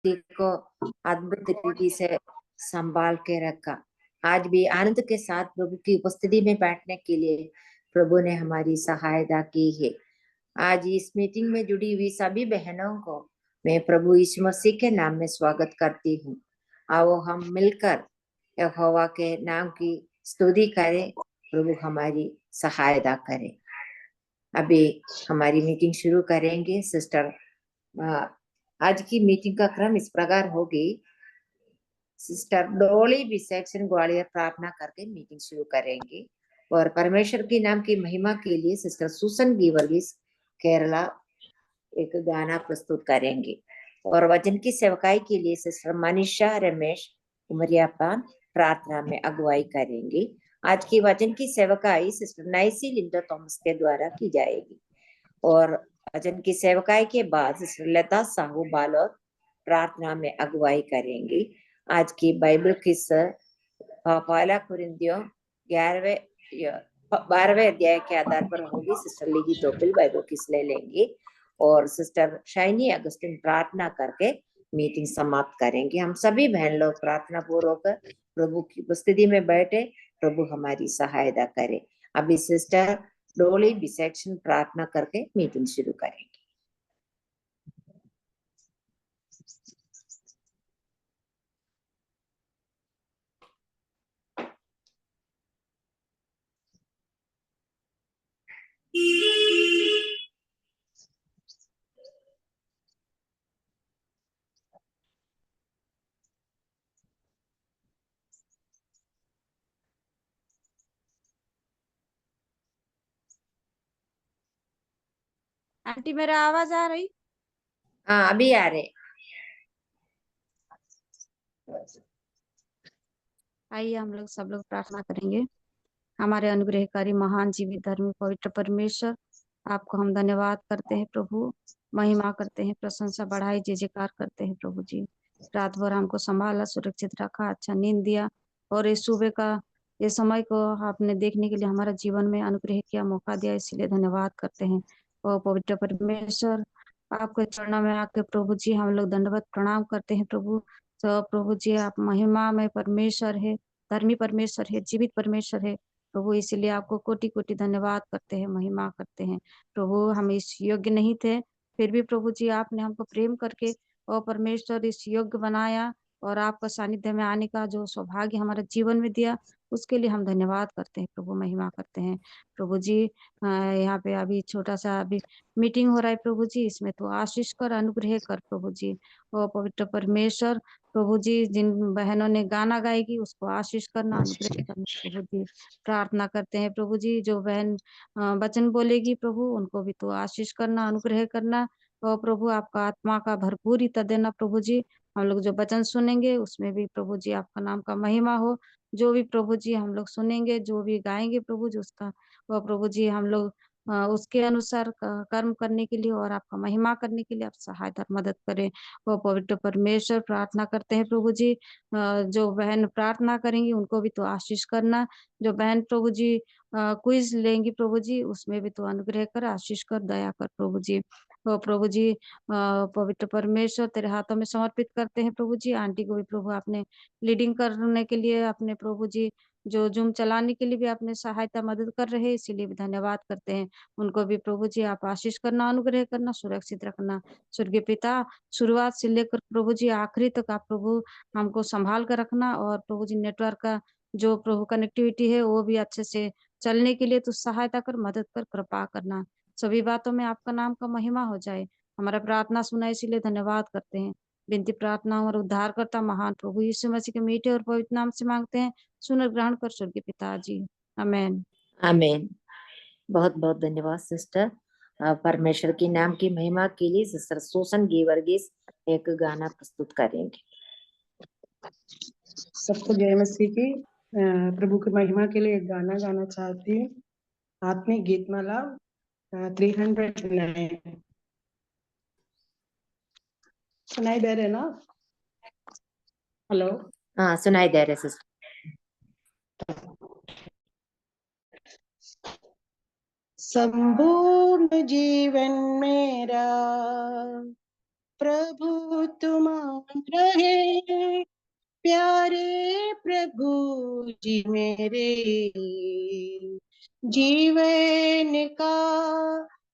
को अद्भुत तरीके से संभाल के रखा। आज भी आनंद के साथ प्रभु की उपस्थिति में बैठने के लिए प्रभु ने हमारी सहायता की है। आज इस मीटिंग में जुड़ी हुई सभी बहनों को मैं प्रभु यीशु मसीह के नाम में स्वागत करती हूँ। आओ हम मिलकर यहोवा के नाम की स्तुति करें, प्रभु हमारी सहायता करे। अभी हमारी मीटिंग शुरू करेंगे। सिस्टर, आज की मीटिंग का क्रम इस प्रकार होगी। सिस्टर डोली विसेक्शन ग्वालियर प्रार्थना करके मीटिंग शुरू करेंगी और परमेश्वर के नाम की महिमा के लिए सिस्टर सुसन गीवर्गीस केरला एक गाना प्रस्तुत करेंगी और वचन की सेवकाई के लिए सिस्टर मनीषा रमेश उमरिया पान प्रार्थना में अगुवाई करेंगी। आज की वचन की सेवकाई सिस्टर नाइसी लिंडा थॉमस के द्वारा की जाएगी और वचन की सेवकाई के बाद सिस्टर लता साहू बालोर प्रार्थना में अगुवाई करेंगी। आज की बाइबल किस पहला कुरिन्थियों 12वें अध्याय के आधार पर होगी। सिस्टर लीगी टोपिल बाइबल किस ले लेंगी और सिस्टर शाइनी अगस्टिन प्रार्थना करके मीटिंग समाप्त करेंगे। हम सभी बहन लोग प्रार्थना पूर्वक प्रभु की उपस्थिति में बैठे, प्रभु हमारी सहायता करे। अभी सिस्टर डोली बिसेक्शन प्रार्थना करके मीटिंग शुरू करेंगे। आंटी मेरा आवाज आ रही? हाँ, अभी आ रहे। आइए हम लोग सब लोग प्रार्थना करेंगे। हमारे अनुग्रहकारी महान जीवित धर्मी पवित्र परमेश्वर, आपको हम धन्यवाद करते हैं प्रभु, महिमा करते हैं, प्रशंसा बढ़ाई, जय जयकार करते हैं प्रभु जी। रात भर हमको संभाला, सुरक्षित रखा, अच्छा नींद दिया और इस सुबह का ये समय को आपने देखने के लिए हमारा जीवन में अनुग्रह किया, मौका दिया, इसीलिए धन्यवाद करते हैं। और पवित्र परमेश्वर, आपके चरणों में आके प्रभु जी हम लोग दंडवत प्रणाम करते हैं प्रभु। तो प्रभु जी आप महिमा में परमेश्वर है, धर्मी परमेश्वर है, जीवित परमेश्वर है प्रभु, इसीलिए आपको कोटि कोटि धन्यवाद करते हैं, महिमा करते हैं प्रभु। हम इस योग्य नहीं थे, फिर भी प्रभु जी आपने हमको प्रेम करके और परमेश्वर इस योग्य बनाया और आपका सानिध्य में आने का जो सौभाग्य हमारे जीवन में दिया, उसके लिए हम धन्यवाद करते हैं प्रभु, महिमा करते हैं प्रभु जी। यहाँ पे अभी छोटा सा अभी मीटिंग हो रहा है प्रभु जी, इसमें तो आशीष कर, अनुग्रह कर प्रभु जी। और पवित्र परमेश्वर प्रभु जी, जिन बहनों ने गाना गाएगी उसको आशीष करना, अनुग्रह करना प्रभु जी। प्रार्थना करते हैं प्रभु जी, जो बहन वचन बोलेगी प्रभु, उनको भी तो आशीष करना, अनुग्रह करना और प्रभु आपका आत्मा का भरपूर हित देना प्रभु जी। हम लोग जो वचन सुनेंगे उसमें भी प्रभु जी आपका नाम का महिमा हो। जो भी प्रभु जी हम लोग सुनेंगे, जो भी गाएंगे प्रभु जी, उसका वह प्रभु जी हम लोग उसके अनुसार कर्म करने के लिए और आपका महिमा करने के लिए आप सहायता मदद करें। वो पवित्र परमेश्वर, प्रार्थना करते हैं प्रभु जी, जो बहन प्रार्थना करेंगी उनको भी तो आशीष करना। जो बहन प्रभु जी क्विज लेंगी प्रभु जी, उसमें भी तो अनुग्रह कर, आशीष कर, दया कर प्रभु जी। तो प्रभु जी पवित्र परमेश्वर तेरे हाथों में समर्पित करते हैं प्रभु जी। आंटी को भी प्रभु आपने लीडिंग करने के लिए, अपने प्रभु जी जो जूम चलाने के लिए भी आपने सहायता मदद कर रहे हैं, इसीलिए भी धन्यवाद करते हैं। उनको भी प्रभु जी आप आशीष करना, अनुग्रह करना, सुरक्षित रखना। स्वर्गीय पिता, शुरुआत से लेकर प्रभु जी आखिरी तक आप प्रभु हमको संभाल कर रखना और प्रभु जी नेटवर्क का जो प्रभु कनेक्टिविटी है वो भी अच्छे से चलने के लिए तो सहायता कर, मदद कर, कृपा करना। सभी बातों में आपका नाम का महिमा हो जाए। हमारा प्रार्थना सुना, इसीलिए धन्यवाद करते हैं। विनती प्रार्थना और उद्धार करता महान प्रभु यीशु मसीह के मीठे और पवित्र नाम से मांगते हैं, सुन और ग्रहण कर स्वर्गीय पिताजी, आमेन। आमीन। बहुत बहुत धन्यवाद सिस्टर। परमेश्वर की नाम की महिमा के लिए सिस्टर सुसन गीवर्गीस एक गाना प्रस्तुत करेंगे। सबको जय मसीह की। प्रभु की महिमा के लिए एक गाना गाना चाहती हूँ। आत्मिक गीतमाला 309। सुनाई दे रहे ना? हेलो, हाँ सुनाई दे रहे सिस्टर। संपूर्ण जीवन मेरा प्रभु तुम्हारा है, प्यारे प्रभु जी मेरे, जीवन का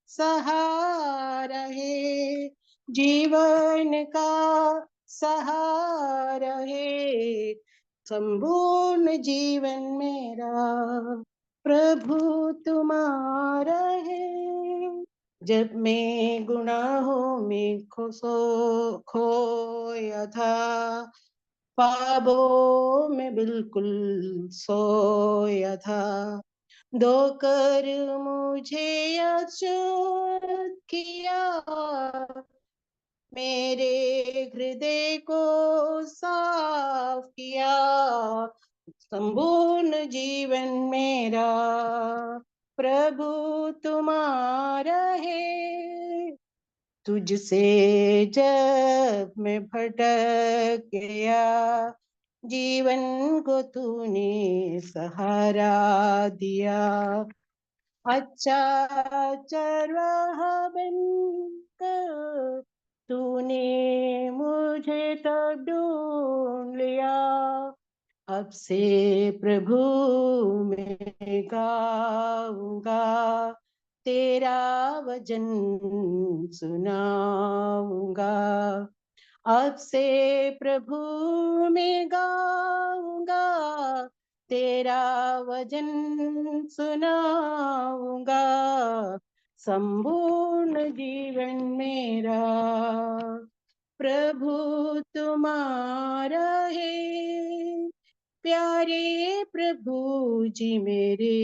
सहारा है, जीवन का सहारा है, संपूर्ण जीवन मेरा प्रभु तुम्हारा है। जब मैं गुनाहों में खोया था, ख्वाबों में बिल्कुल सोया था, धोकर मुझे अच्युत किया, मेरे हृदय को साफ किया, संपूर्ण जीवन मेरा प्रभु तुम्हारा है। तुझसे जब मैं भटक गया, जीवन को तूने सहारा दिया, अच्छा चरवाहा बनकर तूने मुझे तब ढूंढ लिया। अब से प्रभु मैं गाऊंगा, तेरा वचन सुनाऊंगा। अब से प्रभु मैं गाऊंगा, तेरा वचन सुनाऊंगा, संपूर्ण जीवन मेरा प्रभु तुम्हारा है। प्यारे प्रभु जी मेरे,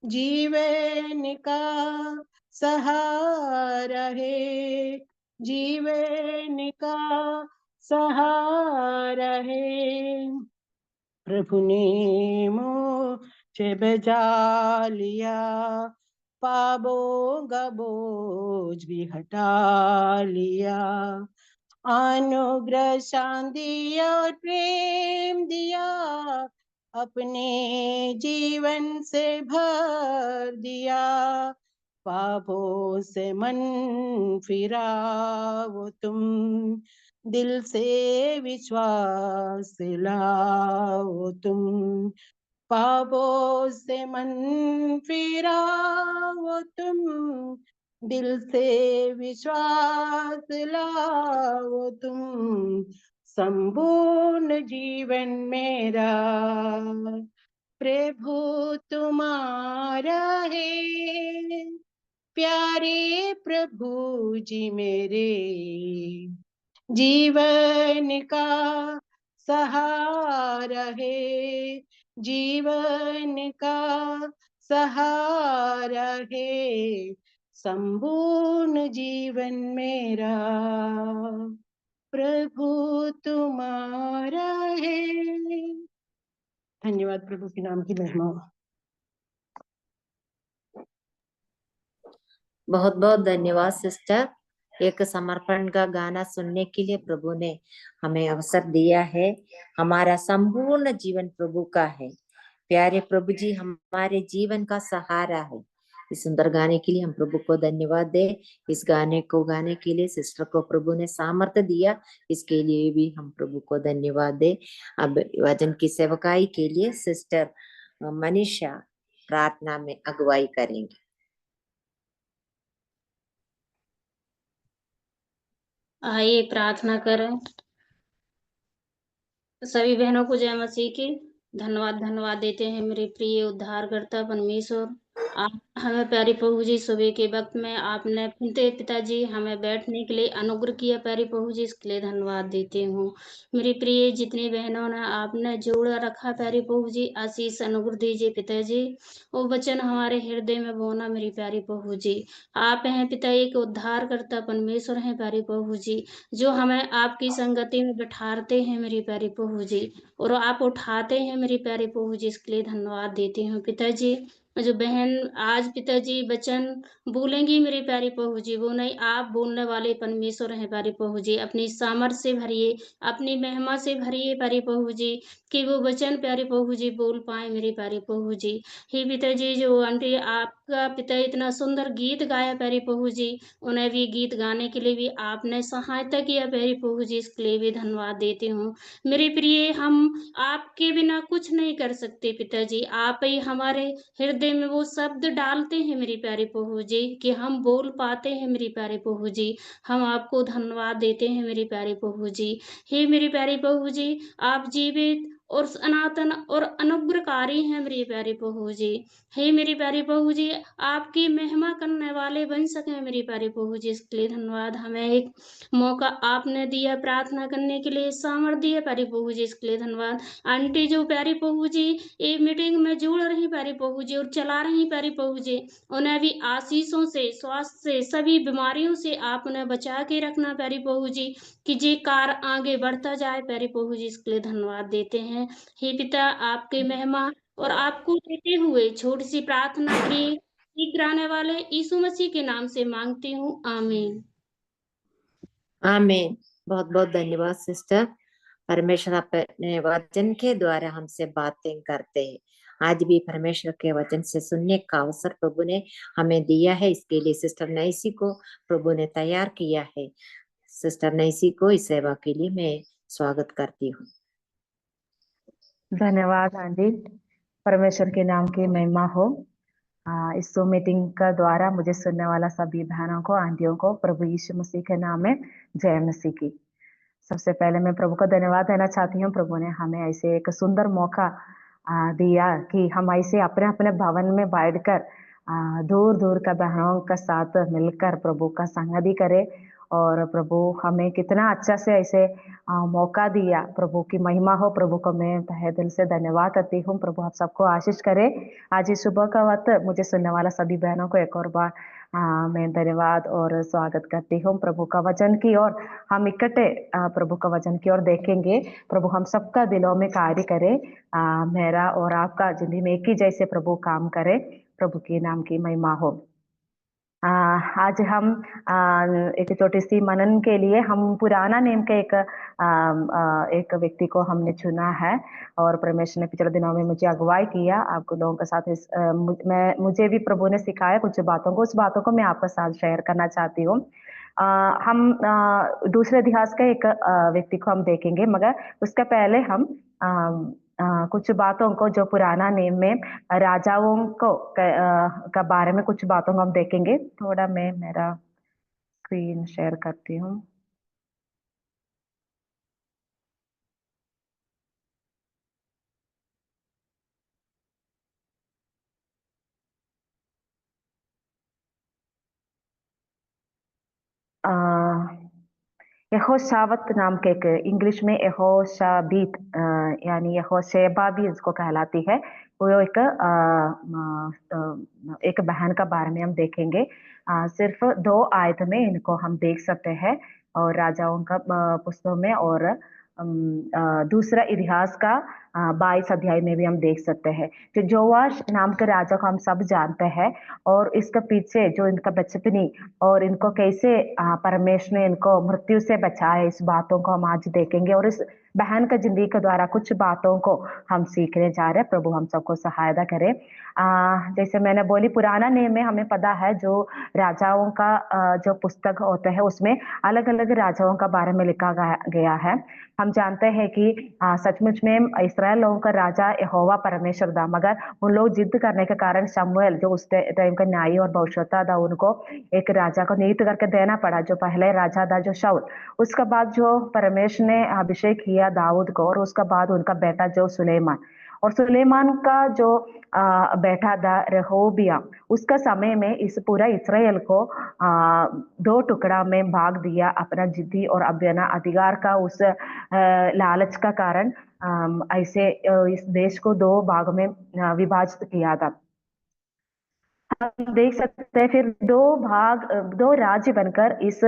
जीवन का सहारा है, जीवन का सहारा है। प्रभु ने मुझे बचा लिया, पापों का बोझ भी हटा लिया, अनुग्रह शांति और प्रेम दिया, अपने जीवन से भर दिया, पापों से मन फिराओ तुम, दिल से विश्वास लाओ तुम, पापों से मन फिराओ तुम, दिल से विश्वास लाओ तुम, संपूर्ण जीवन मेरा प्रभु तुम्हारा है। प्यारे प्रभु जी मेरे, जीवन का सहारा है, जीवन का सहारा है, संपूर्ण जीवन मेरा प्रभु तुम्हारा है। धन्यवाद। प्रभु के नाम की महिमा हो। बहुत बहुत धन्यवाद सिस्टर। एक समर्पण का गाना सुनने के लिए प्रभु ने हमें अवसर दिया है। हमारा संपूर्ण जीवन प्रभु का है। प्यारे प्रभु जी हमारे जीवन का सहारा है। इस सुंदर गाने के लिए हम प्रभु को धन्यवाद दे। इस गाने को गाने के लिए सिस्टर को प्रभु ने सामर्थ्य दिया, इसके लिए भी हम प्रभु को धन्यवाद दे। अब वचन की सेवकाई के लिए सिस्टर मनीषा प्रार्थना में अगुवाई करेंगे। आइए प्रार्थना करें। सभी बहनों को जय मसीह की। धन्यवाद देते हैं मेरे प्रिय उद्धारकर्ता परमेश्वर। आप हमें प्यारी प्रभु जी सुबह के वक्त में आपने पिताजी हमें बैठने के लिए अनुग्रह किया। प्यारी प्रभु जी इसके लिए धन्यवाद देती हूँ। मेरी प्रिय जितनी बहनों ने आपने जोड़ा रखा प्यारी प्रभु जी, आशीष अनुग्रह दीजिए पिताजी। वो वचन हमारे हृदय में बोना मेरी प्यारी प्रभु जी। आप हैं पिता, एक उद्धारकर्ता परमेश्वर हैं प्यारी प्रभु जी, जो हमें आपकी संगति में बैठाते हैं मेरी प्यारी प्रभु जी, और आप उठाते हैं मेरी प्यारी प्रभु जी। इसके लिए धन्यवाद देती हूँ पिताजी। जो बहन आज पिताजी वचन बोलेंगी मेरे प्यारे प्रभु जी, वो नहीं, आप बोलने वाले परमेश्वर हैं प्यारे प्रभु जी। अपनी सामर्थ से भरिए, अपनी महिमा से भरिए प्यारे प्रभु जी, कि वो वचन प्यारे प्रभु जी बोल पाएँ मेरे प्यारे प्रभु जी। हे पिताजी, जो आंटी आपका पिता इतना सुंदर गीत गाया प्यारे प्रभु जी, उन्हें भी गीत गाने के लिए भी आपने सहायता किया प्यारे प्रभु जी, इसके लिए भी धन्यवाद देती हूँ। मेरे प्रिय, हम आपके बिना कुछ नहीं कर सकते पिताजी, आप ही हमारे हृदय में वो शब्द डालते हैं मेरे प्यारे प्रभु जी, कि हम बोल पाते हैं मेरे प्यारे प्रभु जी। हम आपको धन्यवाद देते हैं मेरे प्यारे प्रभु जी। हे मेरे प्यारे प्रभु जी, आप जीवित और सनातन और अनुग्रहकारी हैं मेरे प्यारे प्रभु जी। हे मेरे प्यारे प्रभु जी, आपकी महिमा करने वाले बन सके मेरे प्यारे प्रभु जी, इसके लिए धन्यवाद। हमें एक मौका आपने दिया प्रार्थना करने के लिए, सामर्थ्य दिया प्यारे प्रभु जी, इसके लिए धन्यवाद। आंटी जो प्यारे प्रभु जी ये मीटिंग में जुड़ रही प्यारे प्रभु जी और चला रही प्यारे प्रभु जी, उन्हें भी आशीषों से, स्वास्थ्य से, सभी बीमारियों से आप उन्हें बचा के रखना प्यारे प्रभु जी, कि ये कार्य आगे बढ़ता जाए प्यारे प्रभु जी, इसके लिए धन्यवाद देते हैं। हे पिता, आपकी महिमा और आपको देते हुए छोटी सी प्रार्थना प्रिय शीघ्र आने वाले यीशु मसीह के नाम से मांगती हूँ, आमीन। आमीन। बहुत बहुत धन्यवाद सिस्टर। परमेश्वर अपने वचन के द्वारा हमसे बातें करते हैं। आज भी परमेश्वर के वचन से सुनने का अवसर प्रभु ने हमें दिया है, इसके लिए सिस्टर नैसी को प्रभु ने तैयार किया है। सिस्टर नैसी को इस सेवा के लिए मैं स्वागत करती हूँ। धन्यवाद आंटी। परमेश्वर के नाम की महिमा हो। इस मीटिंग का द्वारा मुझे सुनने वाला सभी बहनों को, आंटियों को प्रभु यीशु मसीह के नाम में जय मसीह की। सबसे पहले मैं प्रभु को धन्यवाद देना चाहती हूँ। प्रभु ने हमें ऐसे एक सुंदर मौका दिया कि हम ऐसे अपने अपने भवन में बैठकर दूर दूर का बहनों का साथ मिलकर प्रभु का संगति करे। और प्रभु हमें कितना अच्छा से ऐसे मौका दिया। प्रभु की महिमा हो। प्रभु को मैं तहे दिल से धन्यवाद करती हूँ। प्रभु आप सबको आशीष करे। आज इस सुबह का वक्त मुझे सुनने वाला सभी बहनों को एक और बार मैं धन्यवाद और स्वागत करती हूँ। प्रभु का वचन की ओर हम इकट्ठे प्रभु का वचन की ओर देखेंगे। प्रभु हम सबका दिलों में कार्य करे। मेरा और आपका जिंदगी में एक ही जैसे प्रभु काम करे। प्रभु के नाम की महिमा हो। आज हम एक छोटी सी मनन के लिए हम पुराना नेम के एक व्यक्ति को हमने चुना है। और परमेश्वर ने पिछले दिनों में मुझे अगुवाई किया आपको लोगों के साथ। मुझे भी प्रभु ने सिखाया कुछ बातों को, उस बातों को मैं आपके साथ शेयर करना चाहती हूँ। हम दूसरे इतिहास के एक व्यक्ति को हम देखेंगे, मगर उसका पहले हम कुछ बातों को जो पुराना नेम में राजाओं को का बारे में कुछ बातों को हम देखेंगे। थोड़ा मैं मेरा स्क्रीन शेयर करती हूँ। यहोशावत नाम के एक इंग्लिश में यहोशाबीत यानी यहोशेबा भी इसको कहलाती है। वो एक बहन का बारे में हम देखेंगे। सिर्फ 2 आयत में इनको हम देख सकते हैं और राजाओं का पुस्तक में और दूसरा इतिहास का 22 अध्याय में भी हम देख सकते हैं। जो जोआश नाम के राजा को हम सब जानते हैं और इसके पीछे जो इनका बचपनी और इनको कैसे परमेश्वर ने इनको मृत्यु से बचाया, इस बातों को हम आज देखेंगे। और इस बहन का जिंदगी के द्वारा कुछ बातों को हम सीखने जा रहे हैं। प्रभु हम सबको सहायता करे। जैसे मैंने बोली, पुराना नेम में हमें पता है जो राजाओं का जो पुस्तक होता है उसमें अलग अलग राजाओं का बारे में लिखा गया है। हम जानते हैं कि सचमुच में इस्राएल लोगों का राजा यहोवा परमेश्वर था, मगर उन लोग जिद करने के कारण शमूएल जो उस टाइम का न्यायी और भविष्यवक्ता था, उनको एक राजा को नियुक्त करके देना पड़ा। जो पहले राजा था जो शाऊल, उसके बाद जो परमेश्वर ने अभिषेक किया दाऊद को, और उसके बाद उनका बेटा जो सुलेमान, और सुलेमान का जो बेटा था रेहोबियाम, उसका समय में इस पूरा इस्राएल को 2 टुकड़ा में भाग दिया। अपना जिद्दी और अपना अधिकार का उस लालच का कारण ऐसे इस देश को 2 भाग में विभाजित किया था। हम देख सकते हैं फिर दो राज्य बनकर इस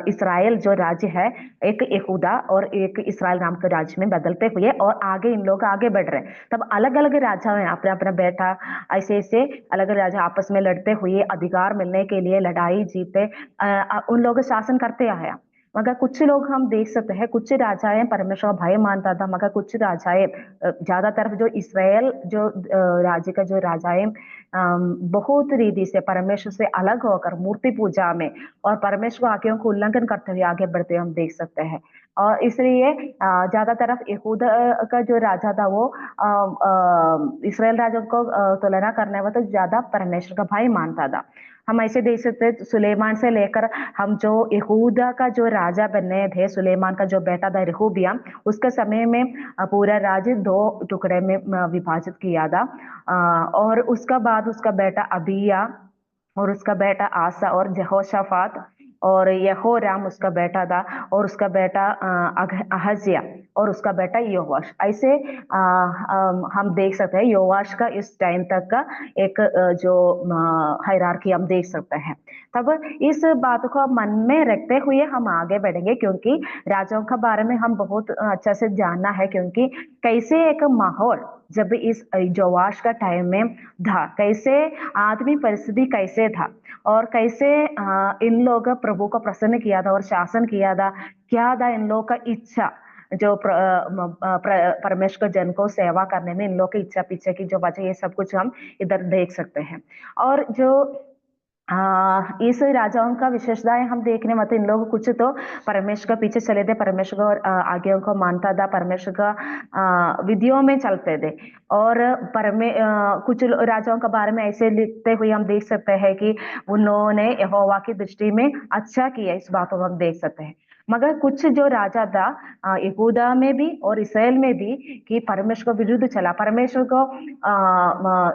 इसराइल जो राज्य है, एक यहूदा और एक इसराइल नाम के राज्य में बदलते हुए और आगे इन लोग आगे बढ़ रहे हैं। तब अलग अलग राजा हैं, अपना अपना बेटा, ऐसे ऐसे अलग अलग राजा आपस में लड़ते हुए अधिकार मिलने के लिए लड़ाई जीते उन लोग शासन करते आया। मगर कुछ लोग हम देख सकते हैं, कुछ राजाएं परमेश्वर का भय मानता था, मगर कुछ राजाएं ज्यादातर जो इसराइल जो राज्य का जो राजाएं बहुत रीति से परमेश्वर से अलग होकर मूर्ति पूजा में और परमेश्वर आज्ञाओं को उल्लंघन करते हुए आगे बढ़ते हम देख सकते हैं। और इसलिए ज्यादा तरफ यहूदा का जो राजा था वो इसराइल राजा को तुलना करने वाला तो ज्यादा परमेश्वर का भय मानता था। हम ऐसे देख सकते हैं सुलेमान से लेकर हम जो यहूदा का जो राजा बनने थे, सुलेमान का जो बेटा था रेहूबियम, उसके समय में पूरा राज्य 2 टुकड़े में विभाजित किया था। और उसका बाद उसका बेटा अबिया और उसका बेटा आसा और यहोशाफात और यहोराम उसका बेटा था और उसका बेटा अहज्या और उसका बेटा योवाश। ऐसे हम देख सकते हैं योवाश का इस टाइम तक का एक जो हायरार्की हम देख सकते हैं। तब इस बात को मन में रखते हुए हम आगे बढ़ेंगे, क्योंकि राजाओं के बारे में हम बहुत अच्छा से जानना है, क्योंकि कैसे एक माहौल जब इस योवाश का टाइम में था, कैसे आदमी परिस्थिति कैसे था और कैसे इन लोग प्रभु को प्रसन्न किया था और शासन किया था, क्या था इन लोग का इच्छा, जो परमेश्वर जन को सेवा करने में इन लोग की इच्छा पीछे की जो वजह, ये सब कुछ हम इधर देख सकते हैं। और जो इस राजाओं का विशेषताएं हम देखने में इन लोग कुछ तो परमेश्वर के पीछे चले थे, परमेश्वर को आज्ञाओं को मानता था, परमेश्वर का विधियों में चलते थे। और कुछ राजाओं के बारे में ऐसे लिखते हुए हम देख सकते हैं कि उन्होंने यहोवा की दृष्टि में अच्छा किया, इस बात को हम देख सकते हैं। मगर कुछ जो राजा था यहूदा में भी और इसराइल में भी कि परमेश्वर को विरुद्ध चला, परमेश्वर को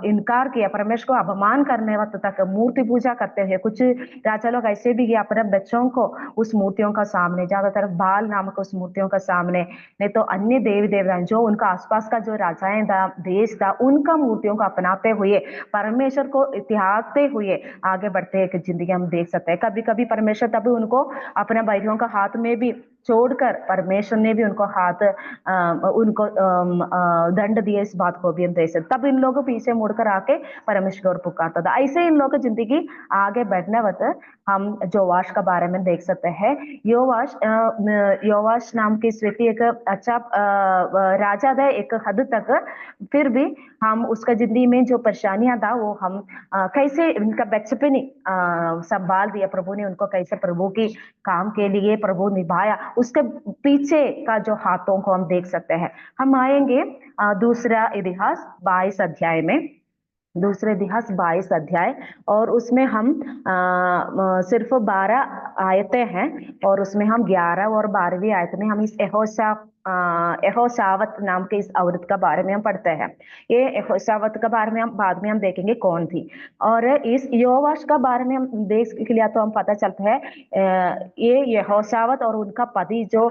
इनकार किया, परमेश्वर को अपमान करने वक्त तक मूर्ति पूजा करते हुए कुछ राजा लोग ऐसे भी किया अपने बच्चों को उस मूर्तियों का सामने, ज्यादातर बाल नामक उस मूर्तियों का सामने, नहीं तो अन्य देवी देवता जो उनका आसपास का जो राजाएं था, देश था, उनका मूर्तियों को अपनाते हुए परमेश्वर को त्यागते हुए आगे बढ़ते एक जिंदगी हम देख सकते हैं। कभी कभी परमेश्वर तभी उनको अपने भाइयों का हाथ में भी छोड़कर परमेश्वर ने भी उनको उनको दंड दिए, इस बात को भी हम देख सकते। तब इन लोगों पीछे मुड़कर आके परमेश्वर और पुकारता था। ऐसे इन लोगों की जिंदगी आगे बढ़ने वक्त हम योवाश का बारे में देख सकते हैं। योवाश नाम की व्यक्ति एक अच्छा राजा था एक हद तक, फिर भी हम उसका जिंदगी में जो परेशानियां था वो हम कैसे उनका बचपन संभाल दिया, प्रभु ने उनको कैसे प्रभु की काम के लिए प्रभु निभाया, उसके पीछे का जो हाथों को हम देख सकते हैं। हम आएंगे दूसरा इतिहास 22 अध्याय में, दूसरे इतिहास 22 अध्याय, और उसमें हम सिर्फ 12 आयतें हैं और उसमें हम 11 और 12वीं आयत में हम इस यहोशावत नाम के इस औरत का बारे में हम पढ़ते हैं। ये यहोशावत के बारे में हम बाद में हम देखेंगे कौन थी। और इस योवाश का बारे में हम देख लिया तो हम पता चलता है ये यहोशावत और उनका पति जो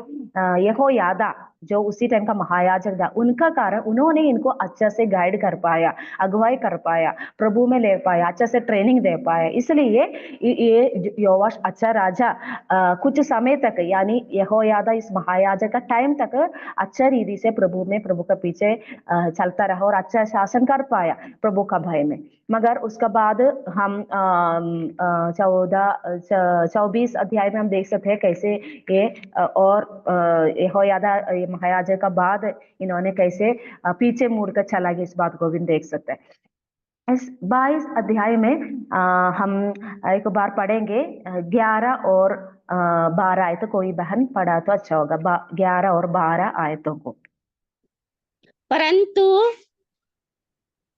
यहोयादा जो उसी टाइम का महायाजक था, उनका कारण उन्होंने इनको अच्छा से गाइड कर पाया, अगुवाई कर पाया, प्रभु में ले पाया, अच्छा से ट्रेनिंग दे पाया। इसलिए ये योवाश अच्छा राजा कुछ समय तक, यानी यहोयादा इस महायाजक का टाइम तक अच्छा रीति से प्रभु के पीछे चलता रहा और अच्छा शासन कर पाया प्रभु का भय में। मगर उसके बाद हम 24 अध्याय में हम देख सकते हैं कैसे ये और यहोयादा महायाजक का बाद इन्होंने कैसे पीछे मुड़कर चला गया, इस बात को भी देख सकते हैं। इस 22 अध्याय में हम एक बार पढ़ेंगे 11 और 12 आयत, कोई बहन पढ़ा तो अच्छा होगा 11 और 12 आयतों को। परंतु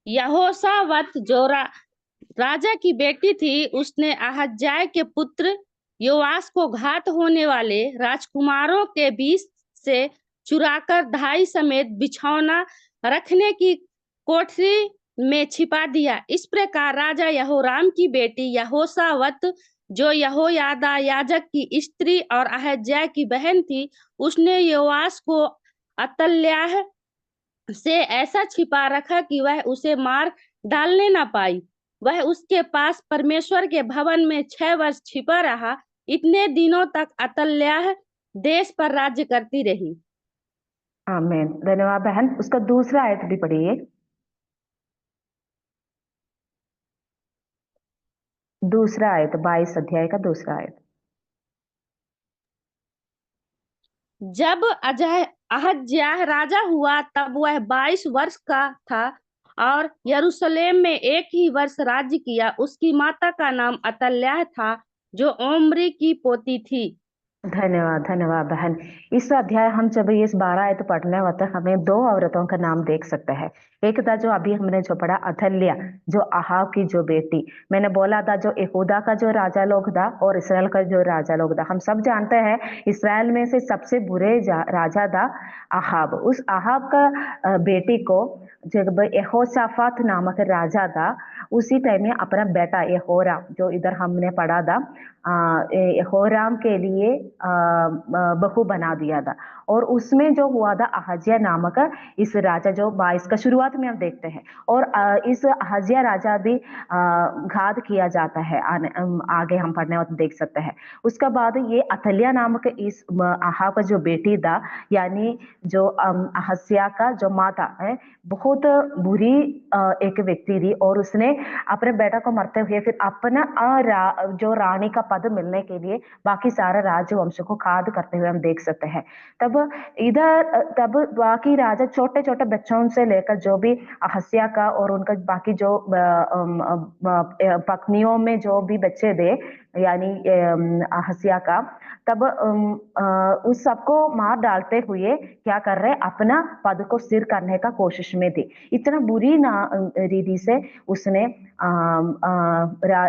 यहोशावत जो राजा की बेटी थी, उसने अहज्याह के पुत्र योआश को घात होने वाले राजकुमारों के बीच से चुराकर धाई समेत बिछौना रखने की कोठरी में छिपा दिया। इस प्रकार राजा यहोराम की बेटी यहोशावत जो यहोयादा याजक की स्त्री और अहज्याह की बहन थी, उसने योआश को अतल्याह से ऐसा छिपा रखा कि वह उसे मार डालने ना पाई। वह उसके पास परमेश्वर के भवन में 6 वर्ष छिपा रहा। इतने दिनों तक अतल्याह देश पर राज्य करती रही। आमीन। धन्यवाद बहन। उसका दूसरा आयत भी पढ़िए। दूसरा आयत 22 अध्याय का दूसरा आयत। जब अहज्याह राजा हुआ तब वह 22 वर्ष का था और यरूशलेम में 1 ही वर्ष राज्य किया। उसकी माता का नाम अतल्याह था जो ओम्री की पोती थी। धन्यवाद धन्यवाद बहन। इस अध्याय हम जब इस 12 आयत पढ़ने होते हैं हमें 2 औरतों का नाम देख सकते हैं। एक था जो अभी हमने जो पढ़ा अथल्या, जो अहाब की जो बेटी। मैंने बोला था जो यहूदा का जो राजा लोग था और इसराइल का जो राजा लोग था। हम सब जानते हैं इसराइल में से सबसे बुरे राजा था अहाब। उस अहाब का बेटी को जब यहोशाफात नामक राजा था उसी टाइम में अपना बेटा यहोराम, जो इधर हमने पढ़ा था, यहोराम के लिए बहू बना दिया था। और उसमें जो हुआ था अहज्याह नामक इस राजा जो 22 का शुरुआत में हम देखते हैं। और इस अहज्याह राजा भी घात किया जाता है। आगे हम पढ़ने वक्त देख सकते हैं। उसके बाद ये अथल्या नामक इस अहाब का जो बेटी था, यानी जो अहज्याह का जो माता है, बहुत बुरी एक व्यक्ति थी। और उसने अपने बेटा को मरते हुए फिर अपना जो रानी का पद मिलने के लिए बाकी सारा राजवंश को खाद करते हुए हम देख सकते हैं। तब बाकी राजा छोटे छोटे बच्चों से लेकर जो भी अहज्याह का और उनका बाकी जो पत्नियों में जो भी बच्चे थे, यानी अहज्याह का, तब उस सबको मार डालते हुए क्या कर रहे, अपना पद को स्थिर करने का कोशिश में थी। इतना बुरी रीति से उसने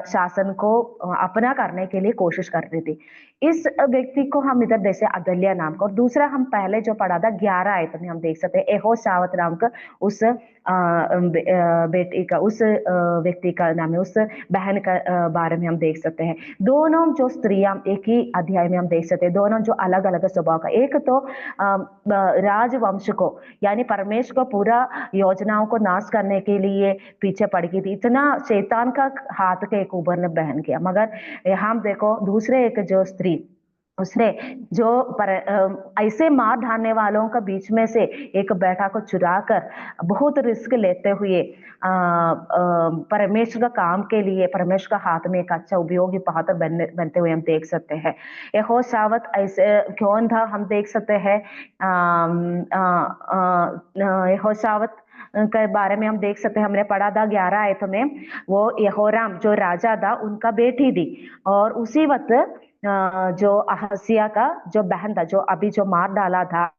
शासन को अपना करने के लिए कोशिश कर रही थी। इस व्यक्ति को हम इधर जैसे अदल्या नाम का, और दूसरा हम पहले जो पढ़ा था 11 आयत में हम देख सकते हैं यहोशाफात नाम का उस बेटी का, उस व्यक्ति का नाम है, उस बहन का बारे में हम देख सकते हैं। दोनों जो स्त्रियां एक ही अध्याय में हम देख सकते हैं, दोनों जो अलग अलग स्वभाव का। एक तो राजवंश को यानी परमेश्वर को पूरा योजनाओं को नाश करने के लिए पीछे पड़ गई थी। इतना शैतान का हाथ के एक ऊपर ने बहन किया। मगर हम देखो दूसरे एक जो स्त्री, उसने जो ऐसे मार डालने वालों के बीच में से एक बेटा को चुरा कर बहुत रिस्क लेते हुए परमेश्वर का काम के लिए परमेश्वर का हाथ में एक अच्छा उपयोगी पात्र बनते हुए हम देख सकते हैं। यहोशाफात ऐसे कौन था हम देख सकते हैं। यहोशाफात के बारे में हम देख सकते हैं, हमने पढ़ा था 11 आयत में, वो यहोराम जो राजा था उनका बेटी थी। और उसी वक्त जो अहज्याह का जो बहन था, जो अभी जो मार डाला था,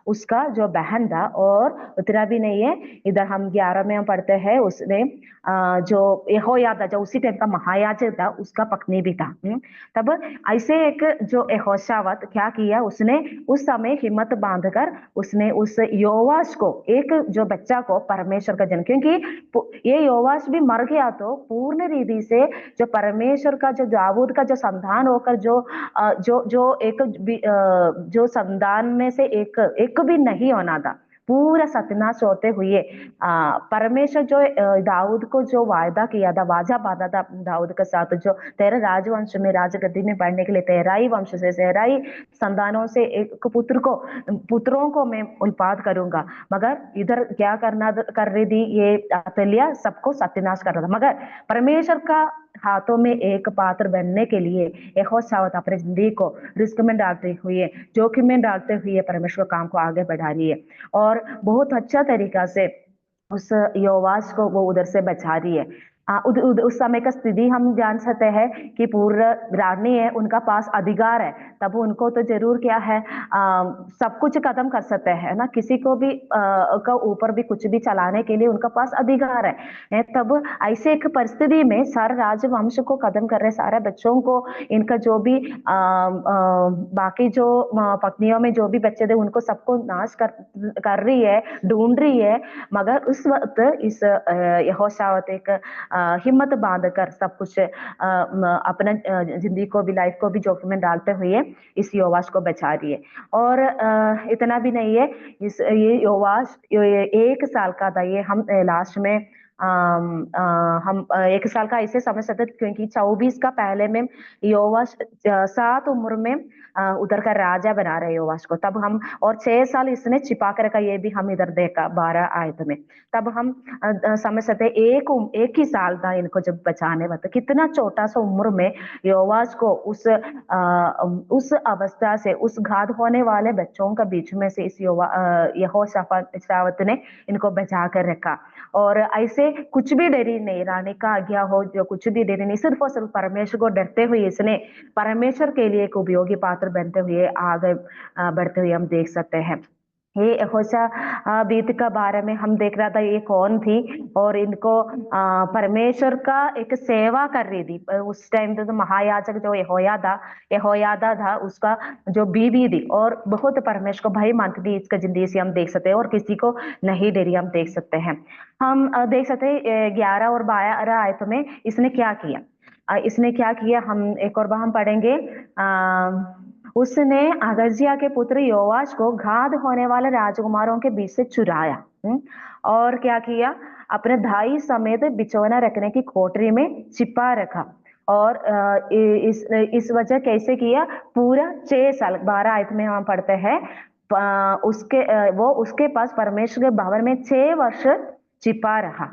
उसका जो बहन था। और उतना भी नहीं है, इधर हम 11 में हम पढ़ते हैं उसने जो यहोयादा जो उसी टाइम का महायाजक था उसका पत्नी भी था। तब ऐसे एक जो यहोशाफात क्या किया, उसने उस समय हिम्मत बांधकर उसने उस योवाश को, एक जो बच्चा को परमेश्वर का जन, क्योंकि ये योवाश भी मर गया तो पूर्ण रीति से जो परमेश्वर का जो दाऊद का जो संतान होकर जो एक जो संतान में से एक भी नहीं होना था, पूरा सत्यानाश होते हुए परमेश्वर जो दाऊद को जो वायदा किया था, वाजा बांधा था दाऊद के साथ, जो तेरे राजवंश में राजगद्दी में बैठने के लिए तेरा ही वंश से, तेरा ही संतानों से एक पुत्रों को मैं उत्पाद करूंगा। मगर इधर क्या कर रही थी ये अतल्या, सबको सत्यानाश कर रहा था। मगर परमेश्वर का हाथों में एक पात्र बनने के लिए यहोशाफात अपनी जिंदगी को रिस्क में डालते हुए, जोखिम में डालते हुए परमेश्वर काम को आगे बढ़ा रही है। और बहुत अच्छा तरीका से उस योवाश को वो उधर से बचा रही है। उस समय का स्थिति हम जान सकते हैं कि पूर्व रानी है, उनका पास अधिकार है, तब उनको तो जरूर क्या है सब कुछ खत्म कर सकते हैं ना, किसी को भी का ऊपर भी कुछ भी चलाने के लिए उनका पास अधिकार है। तब ऐसे एक परिस्थिति में सारे राजवंश को खत्म कर रहे, सारे बच्चों को, इनका जो भी बाकी जो पत्नियों में जो भी बच्चे थे उनको सबको नाश कर रही है, ढूंढ रही है। मगर उस वक्त इस यहोशाफात एक हिम्मत बांधकर सब कुछ अपना जिंदगी को भी, लाइफ को भी जोखिम में डालते हुए इस योवाश को बचा रही है। और इतना भी नहीं है, ये योवाश 1 साल का था। ये हम लास्ट में हम 1 साल का ऐसे समझ सकते क्योंकि 24 का पहले में योवाश 7 उम्र में उधर का राजा बना रहे योवाश को, तब हम और 6 साल इसने छिपा कर रखा, ये भी हम इधर देखा 12 आयत में। तब हम समझ सकते एक ही साल था इनको जब बचाने वाला, कितना छोटा सा उम्र में योवाश को उस अवस्था से, उस घात होने वाले बच्चों का बीच में से इस यहोशाफात ने इनको बचा कर रखा। और ऐसे कुछ भी डरी नहीं, रानी का आज्ञा हो जो कुछ भी डरी नहीं, सिर्फ और सिर्फ परमेश्वर को डरते हुए इसने परमेश्वर के लिए एक उपयोगी पात्र बनते हुए आगे बढ़ते हुए हम देख सकते हैं। ये यहोशाफात के बारे में हम देख रहा था ये कौन थी, और इनको परमेश्वर का एक सेवा कर रही थी उस टाइम। तो महायाजक जो यहोयादा था उसका जो बीवी थी, और बहुत परमेश्वर को भय मानती थी, इसका जिंदगी से हम देख सकते हैं, और किसी को नहीं डरी हम देख सकते हैं। हम देख सकते हैं 11 और 12 आयत में इसने क्या किया। इसने क्या किया, हम एक और बार हम पढ़ेंगे। उसने अगजिया के पुत्र योवाश को घात होने वाले राजकुमारों के बीच से चुराया, और क्या किया, अपने धाई समेत बिछौना रखने की कोठरी में छिपा रखा। और इस वजह कैसे किया, पूरा 6 साल 12 आयत में हम पढ़ते हैं उसके पास परमेश्वर के भवन में 6 वर्ष छिपा रहा।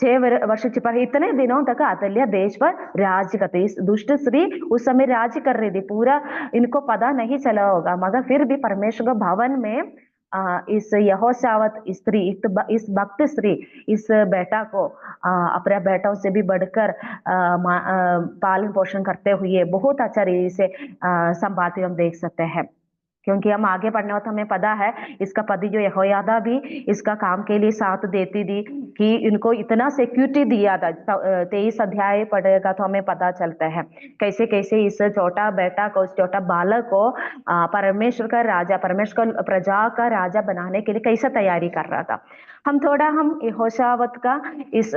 6 वर्ष छिपा, इतने दिनों तक अतल्या देश पर राज्य करती, इस दुष्ट स्त्री उस समय राज्य कर रही थी, पूरा इनको पता नहीं चला होगा, मगर फिर भी परमेश्वर के भवन में इस यहोशाफात स्त्री, इस भक्त स्त्री इस बेटा को अपने बेटों से भी बढ़कर पालन पोषण करते हुए बहुत अच्छा रीति से संभालते हम देख सकते हैं। क्योंकि हम आगे पढ़ने वक्त हमें पता है इसका पति जो यहोयादा भी इसका काम के लिए साथ देती थी, कि इनको इतना सिक्योरिटी दिया था। 23 अध्याय पढ़ेगा तो हमें पता चलता है कैसे कैसे इस छोटा बेटा को, इस छोटा बालक को परमेश्वर का राजा, परमेश्वर का प्रजा का राजा बनाने के लिए कैसे तैयारी कर रहा था। हम यहोशाफात का इस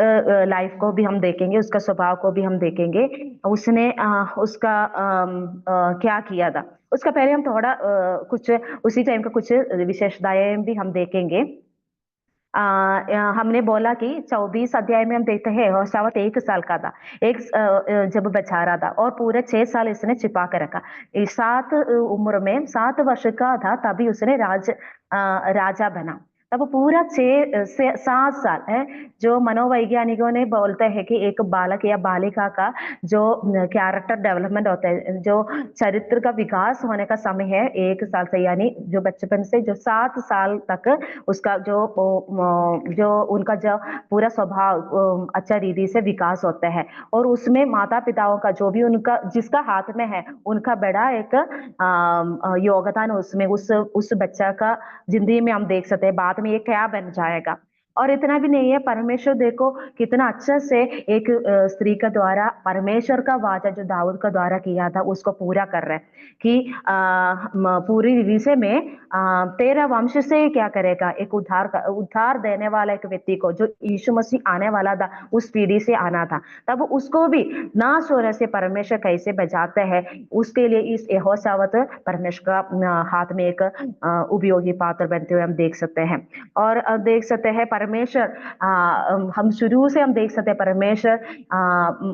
लाइफ को भी हम देखेंगे, उसका स्वभाव को भी हम देखेंगे, उसने उसका क्या किया था। उसका पहले हम थोड़ा कुछ उसी टाइम का कुछ विशेषताएं भी हम देखेंगे। हमने बोला कि 24 अध्याय में हम देखते हैं यहोशाफात 1 साल का था, जब बचा रहा था, और पूरे 6 साल इसने छिपा कर रखा। 7 उम्र में 7 वर्ष का था तभी उसने राजा बना। तब पूरा 6 से 7 साल है, जो मनोवैज्ञानिकों ने बोलते हैं कि एक बालक या बालिका का जो कैरेक्टर डेवलपमेंट होता है, जो चरित्र का विकास होने का समय है 1 साल से, यानी जो बचपन से जो 7 साल तक उसका जो उनका जो पूरा स्वभाव अच्छा रीति से विकास होता है। और उसमें माता पिताओं का जो भी उनका जिसका हाथ में है उनका बड़ा एक योगदान उसमें उस बच्चा का जिंदगी में हम देख सकते हैं बाद में ये क्या बन जाएगा। और इतना भी नहीं है, परमेश्वर देखो कितना अच्छा से एक स्त्री का द्वारा परमेश्वर का वाचा जो दाऊद का द्वारा किया था उसको पूरा कर रहे हैं कि पूरी विषय में तेरा वंश से क्या करेगा, एक उद्धार देने वाला एक व्यक्ति को, जो यीशु मसीह आने वाला था उस पीढ़ी से आना था, तब उसको भी नाश होने से परमेश्वर कैसे बचाते हैं, उसके लिए इस यहोशाफात परमेश्वर का हाथ में एक उपयोगी पात्र बनते हुए हम देख सकते हैं। और देख सकते हैं परमेश्वर हम शुरू से हम देख सकते हैं परमेश्वर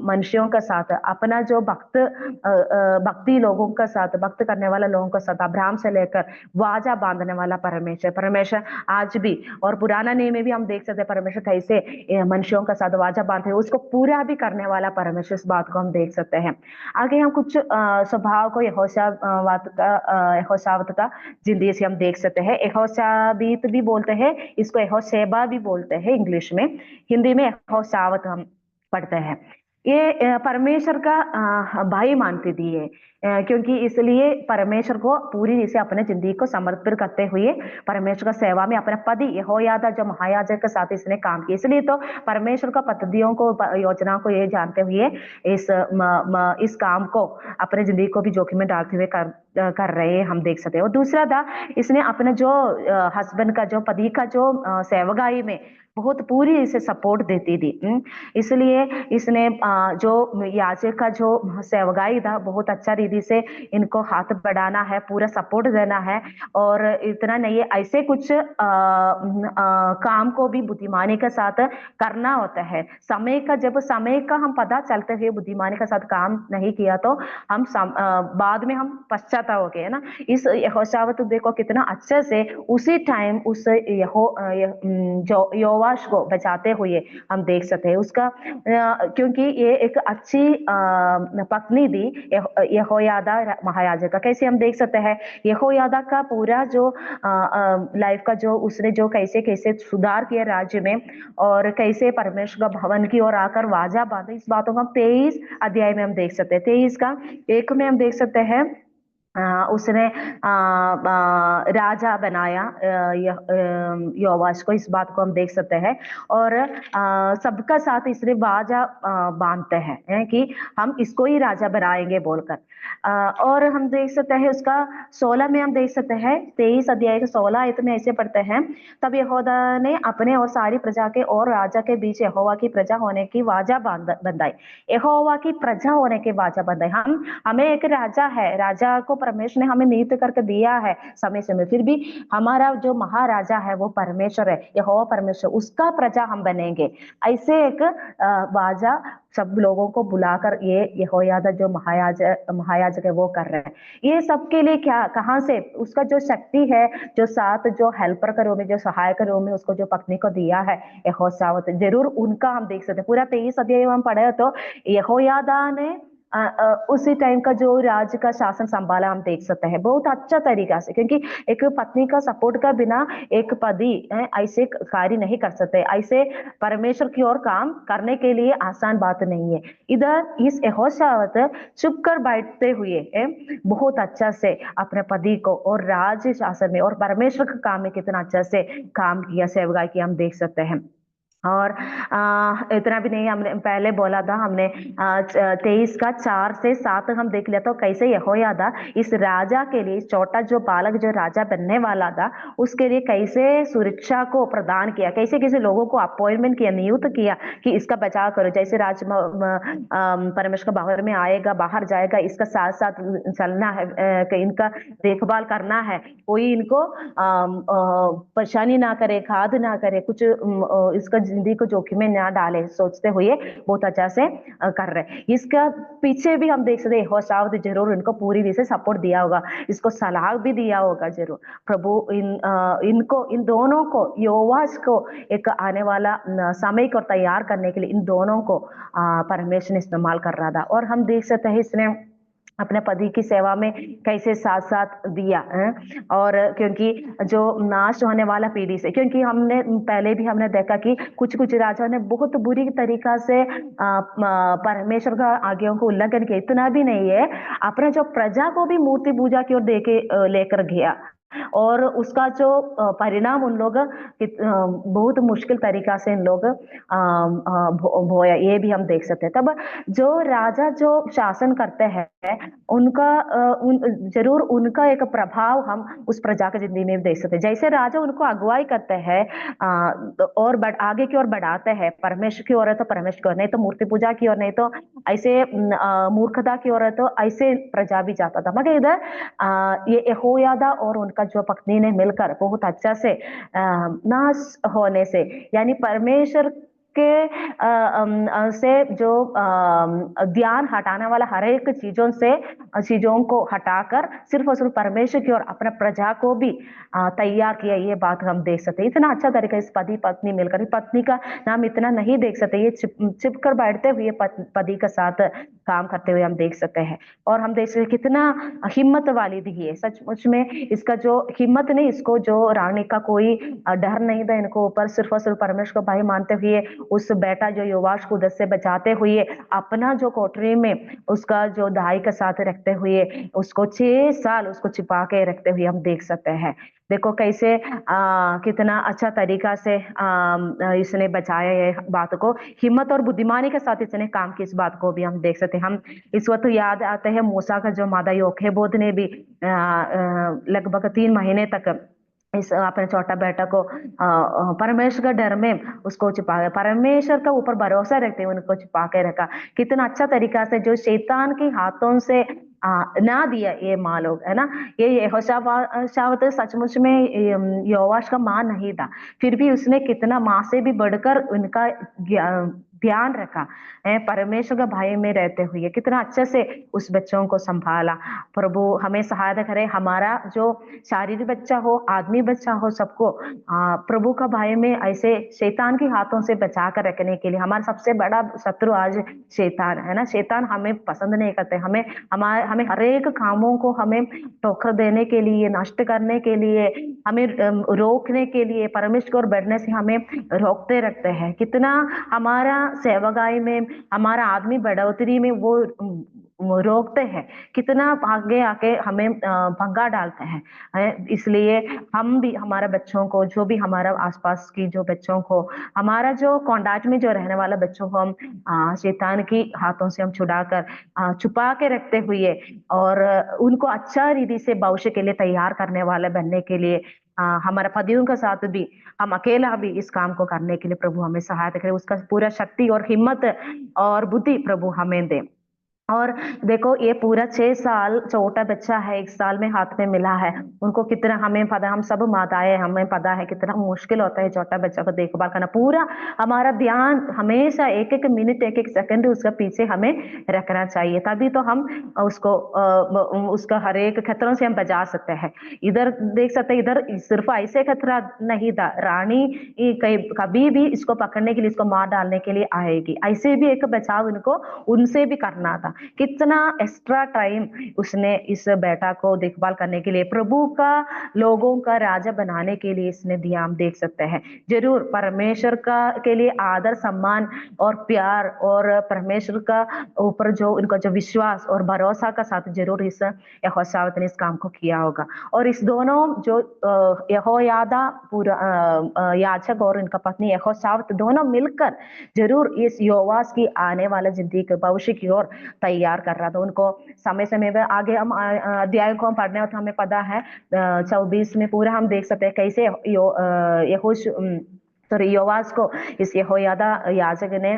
मनुष्यों का साथ अपना जो भक्ति लोगों का साथ, भक्त करने वाला लोगों का साथ, अब्राहम से लेकर वाचा बांधने वाला परमेश्वर आज भी, और पुराना नियम में भी हम देख सकते हैं परमेश्वर कैसे मनुष्यों का साथ वाचा बांधते उसको पूरा भी करने वाला परमेश्वर, इस बात को हम देख सकते हैं। आगे हम कुछ स्वभाव को यहोशाफात का जिंदगी से हम देख सकते हैं। यहोशाफात भी बोलते हैं, इसको यहोशेबा भी बोलते हैं इंग्लिश में, हिंदी में यहोशाफात हम पढ़ते हैं। ये परमेश्वर का भाई मानती थी है, क्योंकि इसलिए परमेश्वर को पूरी रीति से अपने जिंदगी को समर्पित करते हुए परमेश्वर का सेवा में अपना पति यहोयादा जो महायाजक के साथ इसने काम किया, इसलिए तो परमेश्वर का पद्धतियों को, योजनाओं को ये जानते हुए इस काम को अपने जिंदगी को भी जोखिम में डालते हुए कर रहे हैं, हम देख सकते हैं। और दूसरा था, इसने अपने जो हस्बैंड का जो पति का जो सेवगाई में बहुत पूरी इसे सपोर्ट देती थी। इसलिए इसने जो याजक का जो सेवगाई था बहुत अच्छा रीति से इनको हाथ बढ़ाना है, पूरा सपोर्ट देना है। और इतना नहीं, ऐसे कुछ काम को भी बुद्धिमानी के साथ करना होता है। समय का जब समय का हम पता चलते हुए बुद्धिमानी के साथ काम नहीं किया तो हम बाद में हम पश्चाताप हो गए, है ना। इस यहोशावत देखो कितना अच्छे से उसी टाइम उस जो योवाश को बचाते हुए हम देख सकते हैं उसका, क्योंकि ये एक अच्छी पत्नी थी यहोयादा महायाजक का। कैसे हम देख सकते हैं यहोयादा का पूरा जो लाइफ का जो उसने जो कैसे कैसे सुधार किया राज्य में, और कैसे परमेश्वर का भवन की ओर आकर वाजा बांधा, इस बातों को हम 23 अध्याय में हम देख सकते हैं। 23 का 1 में हम देख सकते हैं उसने राजा बनाया योवाश को, इस बात को हम देख सकते हैं। और सबका साथ इसने वाजा बांधते हैं कि हम इसको ही राजा बनाएंगे बोलकर। और हम देख सकते हैं उसका 16 में हम देख सकते हैं, 23 अध्याय के 16 आयत में ऐसे पढ़ते हैं, तब यहोवा ने अपने और सारी प्रजा के और राजा के बीच यहोवा की प्रजा होने की वाजा बंधाई। यहोवा की प्रजा होने की वाजा बंधाई। हमें एक राजा है, राजा को परमेश्वर ने हमें नियुक्त करके दिया है समय समय, फिर भी हमारा जो महाराजा है वो परमेश्वर है, यहोवा परमेश्वर, उसका प्रजा हम बनेंगे। ऐसे एक वाजा सब लोगों को बुलाकर ये यहोयादा जो महायाजक है वो कर रहे हैं। ये सबके लिए क्या, कहाँ से उसका जो शक्ति है, जो साथ जो हेल्पर के रूप में, जो सहायक के रूप में उसको जो पत्नी को दिया है यहोशावत, जरूर उनका हम देख सकते हैं। पूरा 23 अध्याय हम पढ़े तो यहोयादा ने उसी टाइम का जो राज्य का शासन संभाला हम देख सकते हैं बहुत अच्छा तरीका से, क्योंकि एक पत्नी का सपोर्ट का बिना एक पति ऐसे कार्य नहीं कर सकते। ऐसे परमेश्वर की ओर काम करने के लिए आसान बात नहीं है। इधर इस यहोशावत चुप कर बैठते हुए बहुत अच्छा से अपने पति को और राज्य शासन में और परमेश्वर के काम में कितना अच्छा से काम किया, सेवगाई की हम देख सकते हैं। और इतना भी नहीं, हमने पहले बोला था, हमने 23 का 4 से 7 हम देख लिया तो कैसे यहोयादा इस राजा के लिए, छोटा जो बालक जो राजा बनने वाला था उसके लिए कैसे सुरक्षा को प्रदान किया, कैसे कैसे लोगों को अपॉइंटमेंट किया, नियुक्त किया कि इसका बचाव करो। जैसे राज परमेश्वर का भवन में आएगा, बाहर जाएगा, इसका साथ साथ चलना है, इनका देखभाल करना है, कोई इनको परेशानी ना करे, खाद ना करे, कुछ इसका जिंदगी को जोखिम में ना डाले, सोचते हुए बहुत अच्छा से कर रहे। इसका पीछे भी हम देख सकते हैं यहोशावत जरूर इनको पूरी रीति से सपोर्ट दिया होगा, इसको सलाह भी दिया होगा जरूर। प्रभु इनको इन दोनों को, योवाश को एक आने वाला समय को तैयार करने के लिए इन दोनों को परमेश्वर ने इस्तेमाल कर रहा था। और हम देख सकते हैं इसने अपने पति की सेवा में कैसे साथ साथ दिया है। और क्योंकि जो नाश होने वाला पीढ़ी से, क्योंकि हमने पहले भी हमने देखा कि कुछ कुछ राजा ने बहुत बुरी तरीका से परमेश्वर का आज्ञाओं को उल्लंघन किया। इतना भी नहीं है, अपने जो प्रजा को भी मूर्ति पूजा की ओर लेकर गया, और उसका जो परिणाम उन लोग बहुत मुश्किल तरीका से इन लोग भोया, ये भी हम देख सकते हैं। तब जो राजा जो शासन करते हैं उनका जरूर उनका एक प्रभाव हम उस प्रजा की जिंदगी में देख सकते हैं। जैसे राजा उनको अगुवाई करते हैं और आगे की ओर बढ़ाते हैं, परमेश्वर की ओर है तो परमेश्वर की ओर, नहीं तो मूर्ति पूजा की ओर, नहीं तो ऐसे मूर्खता की ओर है तो ऐसे प्रजा भी जाता था। मगर इधर ये यहोयादा और उनका जो पत्नी ने मिलकर बहुत अच्छा से नाश होने से, यानी परमेश्वर के से जो ध्यान हटाने वाला हर एक चीजों को हटाकर सिर्फ और सिर्फ परमेश्वर की ओर अपने प्रजा को भी तैयार किया, ये बात हम देख सकते हैं। इतना अच्छा तरीका इस पति पत्नी मिलकर, पत्नी का नाम इतना नहीं देख सकते, ये छिप कर बैठते हुए पति के साथ काम करते हुए हम देख सकते हैं। और हम देख सकते हैं कितना हिम्मत वाली थी ये, सचमुच में इसका जो हिम्मत नहीं, इसको जो रानी का कोई डर नहीं था इनको ऊपर, सिर्फ और सिर्फ परमेश्वर को भाई मानते हुए उस बेटा जो योवाश को उधर से बचाते हुए अपना जो कोठरी में उसका जो दाई के साथ रखते हुए उसको 6 साल उसको छिपा के रखते हुए हम देख सकते हैं। देखो कैसे कितना अच्छा तरीका से इसने बचाया ये बात को, हिम्मत और बुद्धिमानी के साथ इसने काम की, इस बात को भी हम देख सकते हैं। हम इस वक्त याद आते हैं मूसा का जो मादा योखेबोद ने भी लगभग 3 महीने तक इस अपने छोटा बेटा को परमेश्वर का डर में उसको छिपा, परमेश्वर का ऊपर भरोसा रखते हुए उनको छिपा के रखा। कितना अच्छा तरीका से जो शैतान के हाथों से ना दिया ये माँ लोग, है ना। ये यहोशापात सचमुच में योवाश का माँ नहीं था, फिर भी उसने कितना माँ से भी बढ़कर उनका ध्यान रखा है, परमेश्वर का भय में रहते हुए कितना अच्छे से उस बच्चों को संभाला। प्रभु हमें सहायता करे, हमारा जो शारीरिक बच्चा हो, आदमी बच्चा हो, सबको प्रभु का भय में ऐसे शैतान के हाथों से बचा कर रखने के लिए। हमारा सबसे बड़ा शत्रु आज शैतान है ना। शैतान हमें पसंद नहीं करते, हमें हर एक कामों को हमें ठोकर देने के लिए, नष्ट करने के लिए, हमें रोकने के लिए, परमेश्वर और बढ़ने से हमें रोकते रखते हैं। कितना हमारा सेवकाई में, हमारा आदमी बढ़ोतरी में वो रोकते हैं, कितना आगे आके हमें पंगा डालते हैं। इसलिए हम भी हमारे बच्चों को, जो भी हमारा आसपास की जो बच्चों को, हमारा जो कॉन्टैक्ट में जो रहने वाला बच्चों को हम शैतान की हाथों से हम छुड़ाकर छुपा के रखते हुए और उनको अच्छा रीति से भविष्य के लिए तैयार करने वाले बनने के लिए हमारे पतियों के साथ भी हम अकेला भी इस काम को करने के लिए प्रभु हमें सहायता करे। उसका पूरा शक्ति और हिम्मत और बुद्धि प्रभु हमें दे। और देखो ये पूरा 6 साल छोटा बच्चा है, 1 साल में हाथ में मिला है, उनको कितना हमें पता, हम सब माताएं हमें पता है कितना मुश्किल होता है छोटा बच्चा को देखभाल करना। पूरा हमारा ध्यान हमेशा एक एक मिनट, एक एक सेकंड उसका पीछे हमें रखना चाहिए, तभी तो हम उसको उसका हर एक खतरों से हम बचा सकते हैं। इधर देख सकते हैं, इधर सिर्फ ऐसे खतरा नहीं था, रानी कभी भी इसको पकड़ने के लिए, इसको मार डालने के लिए आएगी, ऐसे भी एक बचाव उनको उनसे भी करना था। कितना एक्स्ट्रा टाइम उसने इस बेटा को देखभाल करने के लिए, प्रभु का लोगों का राजा बनाने के लिए इसने दिया। हम देख सकते हैं जरूर परमेश्वर का के लिए आदर, सम्मान और प्यार और परमेश्वर का ऊपर जो उनका जो विश्वास और भरोसा का साथ जरूर इस यहोशापात ने इस काम को किया होगा। और इस दोनों जो यहोयादा पूरा याजक और उनका पत्नी यहोशापात दोनों मिलकर जरूर इस योवाश की आने वाले जिंदगी के भविष्य की ओर तैयार कर रहा था। उनको समय समय में आगे हम अध्याय को हम पढ़ने और हमें पता है 24 में पूरा हम देख सकते हैं कैसे योवाश को इस यहोयादा याजक ने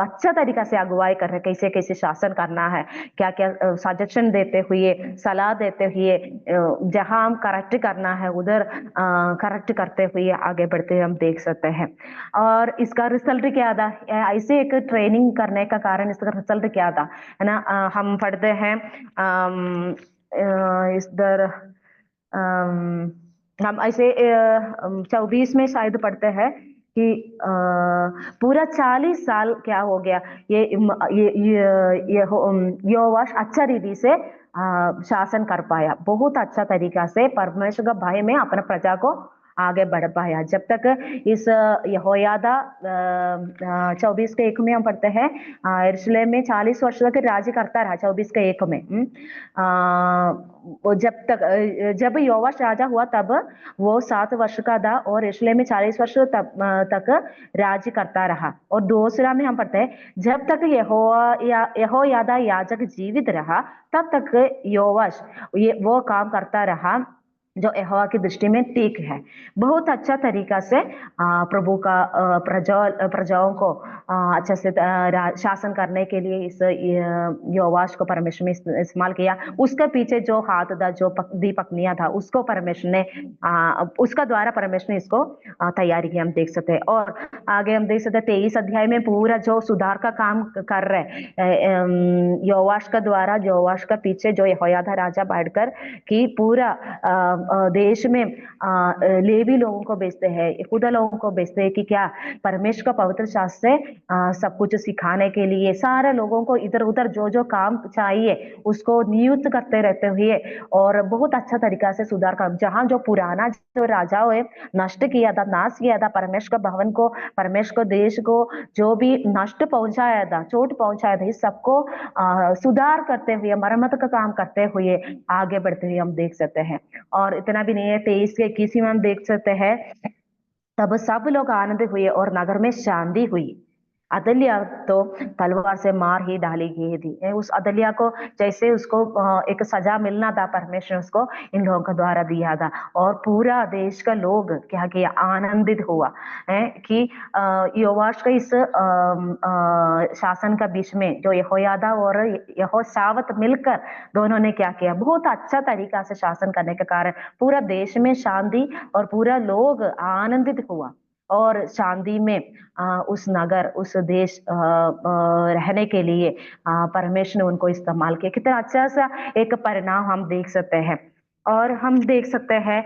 अच्छा तरीका से अगुवाई कर रहे, कैसे कैसे शासन करना है, क्या क्या सजेशन देते हुए, सलाह देते हुए, जहां हम करेक्ट करना है उधर करेक्ट करते हुए आगे बढ़ते हम देख सकते हैं। और इसका रिजल्ट क्या था, ऐसे एक ट्रेनिंग करने का कारण इसका रिजल्ट क्या था, है ना। हम पढ़ते हैं इधर हम ऐसे 24 में शायद पढ़ते हैं कि पूरा 40 साल क्या हो गया, ये योवाश अच्छा रीति से शासन कर पाया, बहुत अच्छा तरीका से परमेश्वर का भय में अपने प्रजा को आगे बढ़ पाया। जब तक इस यहोयादा 24 के 1 में हम पढ़ते हैं यरूशलेम में 40 वर्ष तक राज्य करता रहा। 24 के 1 में जब योवाश राजा हुआ तब वो 7 वर्ष का था और यरूशलेम में 40 वर्ष तक राज्य करता रहा। और दूसरा में हम पढ़ते हैं जब तक यहोयादा याजक जीवित रहा तब तक योवाश वो काम करता रहा जो यहोवा की दृष्टि में ठीक है। बहुत अच्छा तरीका से प्रभु का प्रजाओं को अच्छे से शासन करने के लिए इस योवाश को परमेश्वर ने इस्तेमाल किया। उसके पीछे जो हाथ था, जो पत्नियां था, उसको परमेश्वर ने उसका द्वारा परमेश्वर ने इसको तैयारी की, हम देख सकते हैं। और आगे हम देख सकते हैं 23 अध्याय में पूरा जो सुधार का काम कर रहे योवाश का द्वारा, योवाश का पीछे जो यहोयादा राजा बैठकर कि पूरा देश में लेवी लोगों को भेजते हैं, यहूदा लोगों को भेजते हैं कि क्या परमेश्वर का पवित्र शास्त्र से सब कुछ सिखाने के लिए सारे लोगों को इधर उधर जो जो काम चाहिए उसको नियुक्त करते रहते हुए और बहुत अच्छा तरीका से सुधार कर, जहाँ जो पुराना जो राजाओं ने नष्ट किया था, नाश किया था, परमेश्वर का भवन को, परमेश्वर देश को जो भी नष्ट पहुंचाया था, चोट पहुंचाया था, इस सबको सुधार करते हुए, मरम्मत का काम करते हुए आगे बढ़ते हुए हम देख सकते हैं। और इतना भी नहीं है, 23 के 21 में हम देख सकते हैं, तब सब लोग आनंदित हुए और नगर में शांति हुई। अदल्या तो तलवार से मार ही डाली गई थी। उस अदल्या को जैसे उसको एक सजा मिलना था, परमेश्वर उसको इन लोगों के द्वारा दिया था और पूरा देश का लोग क्या किया, आनंदित हुआ है कि योआश का इस शासन का बीच में जो यहोयादा और यहोशावत मिलकर दोनों ने क्या किया, बहुत अच्छा तरीका से शासन करने के कारण पूरा देश में शांति और पूरा लोग आनंदित हुआ और शांति में उस नगर, उस देश रहने के लिए परमेश्वर ने उनको इस्तेमाल किया। कितना अच्छा सा एक परिणाम हम देख सकते हैं। और हम देख सकते हैं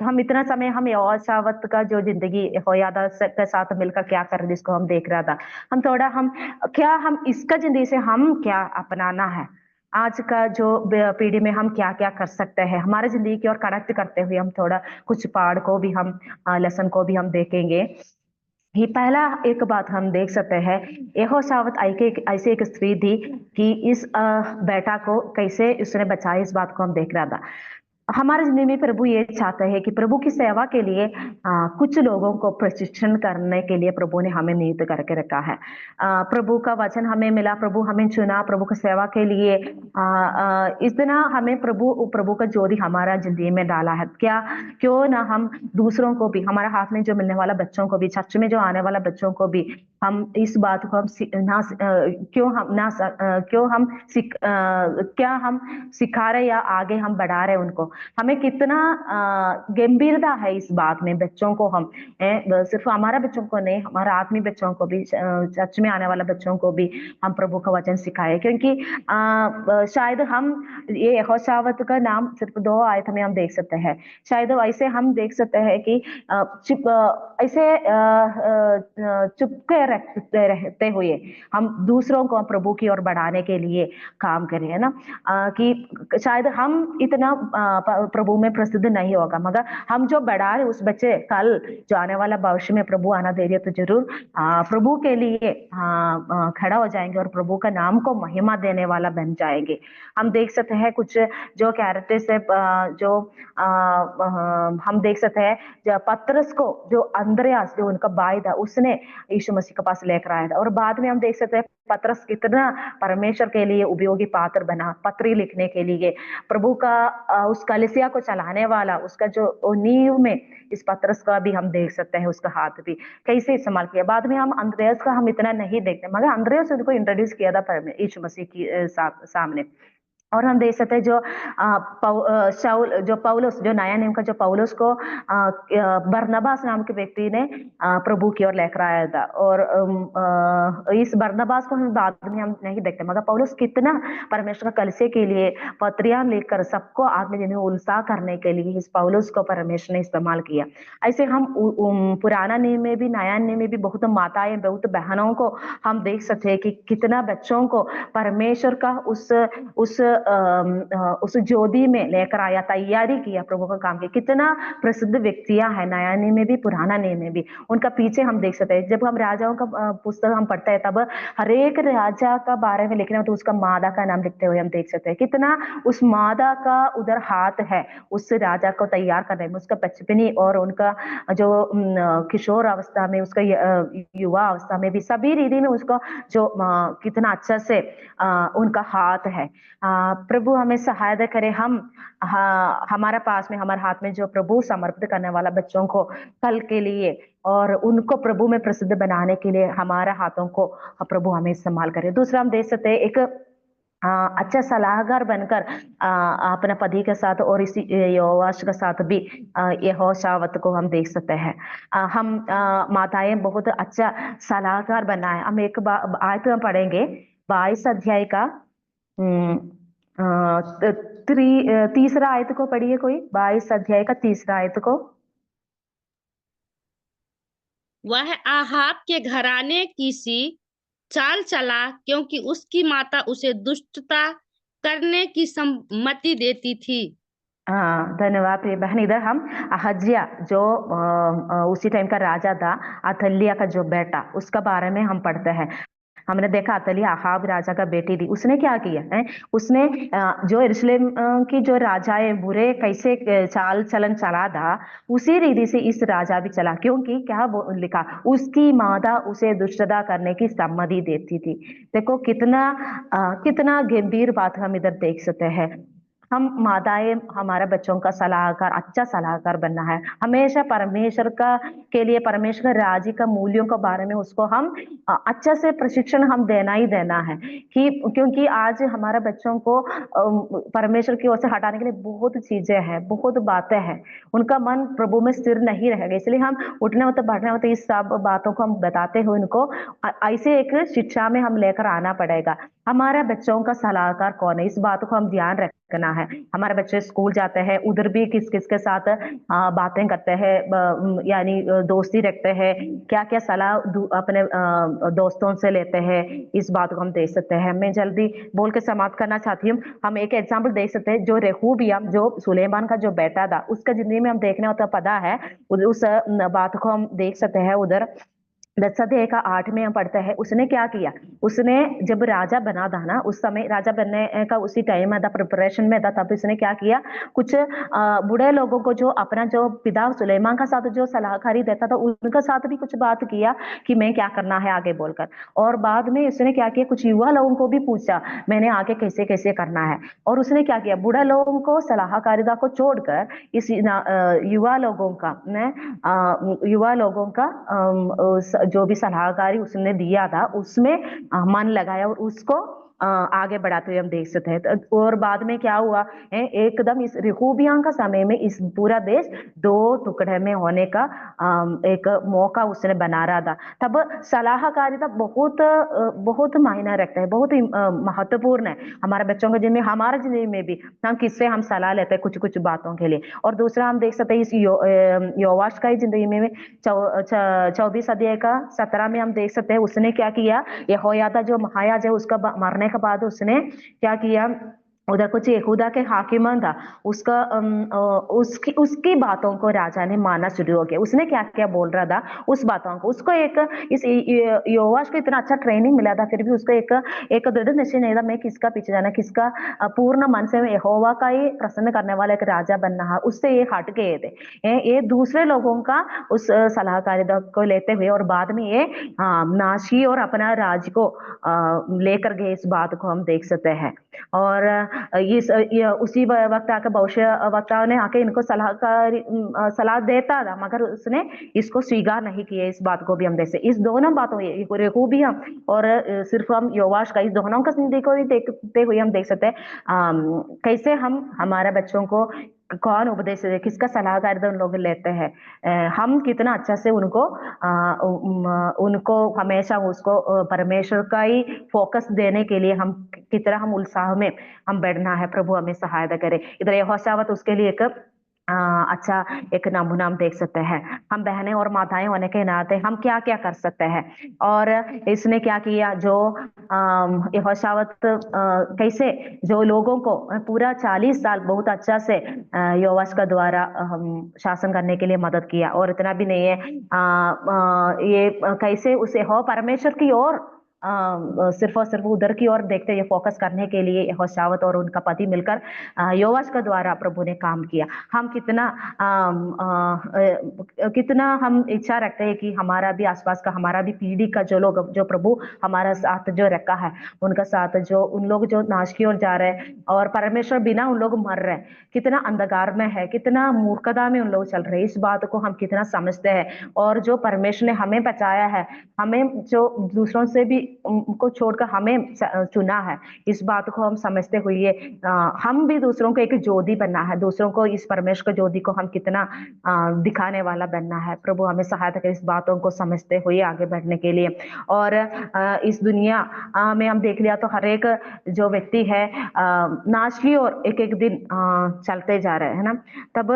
हम इतना समय हम यहोशावत का जो जिंदगी यहोयादा के साथ मिलकर क्या कर रहे, जिसको हम देख रहा था, हम थोड़ा हम इसका जिंदगी से हम क्या अपनाना है, आज का जो पीढ़ी में हम क्या क्या कर सकते हैं, हमारे जिंदगी की ओर कनेक्ट करते हुए हम थोड़ा कुछ पाठ को भी हम लेसन को भी हम देखेंगे। ये पहला एक बात हम देख सकते हैं, यहोशावत ऐसी एक स्त्री थी कि इस बेटा को कैसे उसने बचाया, इस बात को हम देख रहा था। हमारे जिंदगी में प्रभु ये चाहते हैं कि प्रभु की सेवा के लिए कुछ लोगों को प्रशिक्षण करने के लिए प्रभु ने हमें नियुक्त करके रखा है। प्रभु का वचन हमें मिला, प्रभु हमें चुना प्रभु की सेवा के लिए। इतना हमें प्रभु का ज्योति हमारा जिंदगी में डाला है, क्या क्यों ना हम दूसरों को भी, हमारे हाथ में जो मिलने वाला बच्चों को भी, चर्च में जो आने वाला बच्चों को भी हम इस बात को क्या हम सिखा रहे या आगे हम बढ़ा रहे उनको। हमें कितना गंभीरता है इस बात में, बच्चों को हम सिर्फ हमारा बच्चों को नहीं, हमारा आत्मीय बच्चों को भी, चर्च में आने वाले बच्चों को भी हम प्रभु का वचन सिखाए। क्योंकि शायद हम ये यहोशावत का नाम सिर्फ 2 आयत में हम देख सकते हैं, शायद ऐसे हम देख सकते हैं कि ऐसे चुपके रहते हुए हम दूसरों को प्रभु की ओर बढ़ाने के लिए काम करें, है ना। कि शायद हम इतना प्रभु में प्रसिद्ध नहीं होगा, मगर हम जो बढ़ा रहे उस बच्चे कल जो आने वाला भविष्य में प्रभु आना दे रही है तो जरूर प्रभु के लिए खड़ा हो जाएंगे और प्रभु का नाम को महिमा देने वाला बन जाएंगे। हम देख सकते हैं कुछ जो कैरेक्टर्स है, जो हम देख सकते हैं जो पतरस को, जो अंद्रयास जो उनका भाई था, उसने यीशु मसीह के पास लेकर आया था। और बाद में हम देख सकते हैं पतरस कितना परमेश्वर के लिए उपयोगी पात्र बना, पत्री लिखने के लिए, प्रभु का उस कलीसिया को चलाने वाला, उसका जो नींव में इस पतरस का भी हम देख सकते हैं, उसका हाथ भी कैसे इस्तेमाल किया। बाद में हम अंद्रयास का हम इतना नहीं देखते, मगर अंद्रयास उनको इंट्रोड्यूस किया था यीशु मसीह की सामने। और हम देख सकते हैं जो पौलुस, जो नया नियम का जो पौलुस को बरनबास नाम के व्यक्ति ने प्रभु की ओर लेकर आया था। और इस बरनबास को हम बाद में हम नहीं देखते, मगर पौलुस कितना परमेश्वर का कलीसिया के लिए पत्रियां लिखकर सबको आत्मिक में उत्साह करने के लिए इस पौलुस को परमेश्वर ने इस्तेमाल किया। ऐसे हम पुराना नियम में भी, नया नियम में भी बहुत माताएं, बहुत बहनों को हम देख सकते हैं कि कितना बच्चों को परमेश्वर का उस ज्योति में लेकर आया, तैयारी किया प्रभु का काम किया। कितना प्रसिद्ध व्यक्तियां हैं नया नियम में भी, पुराना नियम में भी, उनका पीछे हम देख सकते हैं। जब हम राजाओं का पुस्तक हम पढ़ते हैं तब हर एक राजा का बारे में लिखना तो उसका मादा का नाम लिखते हुए हम देख सकते हैं कितना उस मादा का उधर हाथ है उस राजा को तैयार करने में, उसका बचपनी और उनका जो किशोर अवस्था में, उसका युवा अवस्था में भी, सभी रीति में उसका जो कितना अच्छा से उनका हाथ है। प्रभु हमें सहायता करे, हम हमारा पास में, हमारे हाथ में जो प्रभु समर्पित करने वाला बच्चों को कल के लिए और उनको प्रभु में प्रसिद्ध बनाने के लिए हमारे हाथों को प्रभु हमें इस्तेमाल करे। दूसरा हम देख सकते हैं एक अच्छा सलाहकार बनकर अपने पति के साथ और इसी योआश के साथ भी यहोशावत को हम देख सकते हैं। हम माताएं बहुत अच्छा सलाहकार बनाए। हम एक आयत में पढ़ेंगे 22 अध्याय का तीसरा आयत को पढ़िए कोई, 22 अध्याय का तीसरा आयत को। वह आहाब के घराने की सी चाल चला, क्योंकि उसकी माता उसे दुष्टता करने की सम्मति देती थी। धन्यवाद प्रिय बहन। इधर हम अहज्या जो उसी टाइम का राजा था, अथल्या का जो बेटा, उसका बारे में हम पढ़ते हैं। हमने देखा अथल्या अहाब राजा का बेटी थी। उसने क्या किया है, उसने जो यरूशलेम की जो राजाएं बुरे कैसे चाल चलन चला था, उसी रीति से इस राजा भी चला। क्योंकि क्या लिखा, उसकी माता उसे दुष्टता करने की सम्मति देती थी। देखो कितना गंभीर बात हम इधर देख सकते हैं। हम माताएं हमारे बच्चों का सलाहकार, अच्छा सलाहकार बनना है। हमेशा परमेश्वर के लिए, परमेश्वर राज्य का मूल्यों के बारे में उसको हम अच्छा से प्रशिक्षण हम देना ही देना है। कि क्योंकि आज हमारे बच्चों को परमेश्वर की ओर से हटाने के लिए बहुत चीजें हैं, बहुत बातें हैं। उनका मन प्रभु में स्थिर नहीं रहेगा। इसलिए हम उठने होते बैठने होते इस सब बातों को हम बताते हुए उनको ऐसे एक शिक्षा में हम लेकर आना पड़ेगा। हमारे बच्चों का सलाहकार कौन है, इस बात को हम ध्यान रखना है। हमारे बच्चे स्कूल जाते हैं, उधर भी किस किस के साथ बातें करते हैं, यानी दोस्ती रखते हैं, क्या क्या सलाह अपने दोस्तों से लेते हैं, इस बात को हम देख सकते हैं। मैं जल्दी बोल के समाप्त करना चाहती हूँ। हम एक एग्जाम्पल देख सकते हैं, जो रेहूबियम जो सुलेमान का जो बेटा था, उसका जिंदगी में हम देखने होता पता है, उस बात को हम देख सकते हैं। उधर 10 अध्याय का 8 में हम पढ़ते हैं, उसने क्या किया, उसने जब राजा बना था ना, उस समय राजा बनने का उसी टाइम में था, प्रिपरेशन में था, तब उसने क्या किया, कुछ बूढ़े लोगों को जो अपना जो पिता सुलेमान का साथ जो सलाहकारी देता था, उनके साथ भी कुछ बात किया कि मैं क्या करना है आगे बोलकर। और बाद में उसने क्या किया, कुछ युवा लोगों को भी पूछा मैंने आगे कैसे कैसे करना है। और उसने क्या किया, बूढ़ा लोगों को सलाहकारिता को छोड़कर इस युवा लोगों का जो भी सलाहकारी उसने दिया था उसमें मन लगाया और उसको आगे बढ़ाते हुए हम देख सकते हैं। और बाद में क्या हुआ है, एकदम इस रेहूबियम का समय में इस पूरा देश 2 टुकड़े में होने का एक मौका उसने बना रहा था। तब सलाहकारिता बहुत मायना रखता है, बहुत ही महत्वपूर्ण है हमारे बच्चों के जिम्मे, हमारे जिंदगी में भी। हम किससे हम सलाह लेते हैं कुछ कुछ बातों के लिए। और दूसरा हम देख सकते हैं इस योवाश का जिंदगी में 24 अध्याय का 17 में हम देख सकते हैं, उसने क्या किया, यहोयादा जो महायाजक है उसका मरने के बाद उसने क्या किया, उधर कुछ यहूदा के हाकिमन था, उसकी बातों को राजा ने मानना शुरू हो गया। उसने क्या क्या बोल रहा था उस बातों को, उसको इस योवाश को इतना अच्छा ट्रेनिंग मिला था, फिर भी उसको एक दृढ़ निश्चय नहीं था मैं किसका पीछे जाना, किसका पूर्ण मन से यहोवा का ही प्रसन्न करने वाला एक राजा बनना है। उससे ये हट गए थे, ये दूसरे लोगों का उस सलाहकारिता को लेते हुए, और बाद में ये नाशी और अपना राज को लेकर गए। इस बात को हम देख सकते हैं। और उसी वक्त आकर भविष्य वक्ताओं ने आके इनको सलाह देता था, मगर उसने इसको स्वीकार नहीं किया। इस बात को भी हम देखते, इस दोनों बातों रेहूबियम और सिर्फ हम योवाश का, इस दोनों का जिंदगी को भी देखते हुए हम देख सकते हैं कैसे हम हमारे बच्चों को कौन उपदेश दे, किसका सलाहकार उन लोग लेते हैं, हम कितना अच्छा से उनको हमेशा उसको परमेश्वर का ही फोकस देने के लिए हम कितना हम उत्साह में हम बढ़ना है। प्रभु हमें सहायता करे। इधर यहोशावत उसके लिए एक अच्छा एक नमूना हम देख सकते हैं। हम बहनें और माताएं होने के नाते हम क्या क्या कर सकते हैं, और इसने क्या किया, जो यहोशावत कैसे जो लोगों को पूरा 40 साल बहुत अच्छा से योवाश का द्वारा शासन करने के लिए मदद किया। और इतना भी नहीं है, ये कैसे उसे हो परमेश्वर की ओर सिर्फ और सिर्फ उधर की ओर देखते हुए फोकस करने के लिए यहोशावत और उनका पति मिलकर योवाश का द्वारा प्रभु ने काम किया। हम कितना हम इच्छा रखते हैं कि हमारा भी आसपास का, हमारा भी पीढ़ी का जो लोग, जो प्रभु हमारा साथ जो रखा है, उनका साथ जो उन लोग जो नाश की ओर जा रहे हैं और परमेश्वर बिना उन लोग मर रहे हैं, कितना अंधकार में है, कितना मूर्खता में उन लोग चल रहे हैं, इस बात को हम कितना समझते हैं। और जो परमेश्वर ने हमें बचाया है, हमें जो दूसरों से भी को छोड़कर हमें चुना है। इस बात को हम समझते हुए हम भी दूसरों को एक ज्योति बनना है, दूसरों को इस परमेश्वर के ज्योति को हम कितना दिखाने वाला बनना है। प्रभु हमें सहायता करे इस बातों को समझते हुए आगे बढ़ने के लिए। और इस दुनिया में हम देख लिया तो हर एक जो व्यक्ति है नाचली और एक एक दिन चलते जा रहे हैं ना। तब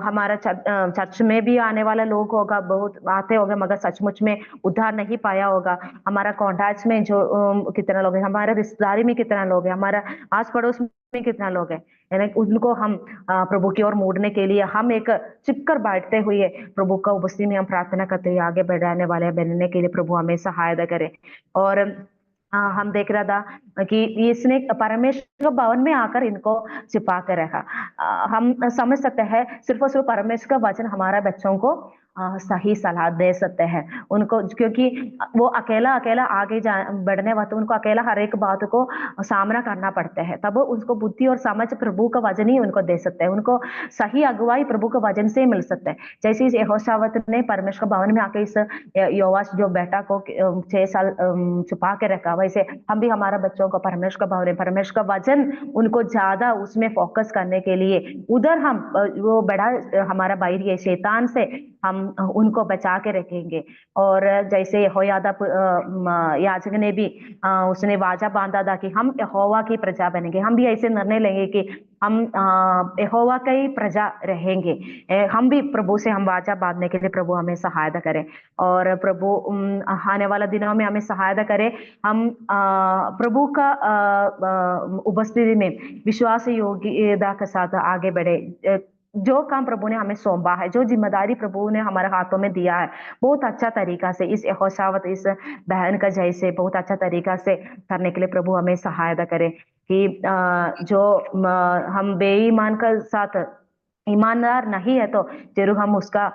हमारा चर्च में भी आने वाला लोग होगा, बहुत आते होंगे, मगर सचमुच में उद्धार नहीं पाया होगा। हमारा कॉन्टैक्ट में जो कितना लोग हैं, हमारे रिश्तेदारी में कितना लोग हैं, हमारा आस पड़ोस में कितना लोग हैं, यानी उनको हम प्रभु की ओर मोड़ने के लिए हम एक चिपकर बैठते हुए प्रभु का उपस्थिति में हम प्रार्थना करते हुए आगे बढ़ाने वाले बनने के लिए प्रभु हमें सहायता करे। और हम देख रहा था कि इसने परमेश्वर भवन में आकर इनको छिपा कर रखा। हम समझ सकते हैं सिर्फ और सिर्फ परमेश्वर का वचन हमारा बच्चों को सही सलाह दे सकते हैं उनको, क्योंकि वो अकेला आगे बढ़ने वक्त उनको अकेला हर एक बात को सामना करना पड़ता है। तब उनको बुद्धि और समझ प्रभु का वचन ही उनको दे सकते हैं, उनको सही अगुवाई प्रभु के वचन से मिल सकता है। जैसे इस यहोशावत ने परमेश्वर भवन में आके इस योआश जो बेटा को 6 साल छुपा के रखा, वैसे हम भी हमारा बच्चों को परमेश्वर भवन में परमेश्वर का वचन उनको ज्यादा उसमें फोकस करने के लिए उधर हम वो बड़ा हमारा बाहरी शैतान से हम उनको बचा के रखेंगे। और जैसे यहोयादा याजक ने भी उसने वाचा बांधा था कि हम यहोवा की प्रजा बनेंगे, हम भी ऐसे निर्णय लेंगे कि हम यहोवा का ही प्रजा रहेंगे। हम भी प्रभु से हम वाचा बांधने के लिए प्रभु हमें सहायता करें। और प्रभु आने वाला दिनों में हमें सहायता करे, हम प्रभु का उपस्थिति में विश्वास योग्यता के साथ आगे बढ़े। जो काम प्रभु ने हमें सौंपा है, जो जिम्मेदारी प्रभु ने हमारे हाथों में दिया है, बहुत अच्छा तरीका से इस यहोशावत इस बहन का जैसे बहुत अच्छा तरीका से करने के लिए प्रभु हमें सहायता करे कि जो हम बेईमान का साथ ईमानदार नहीं है तो जरूर हम उसका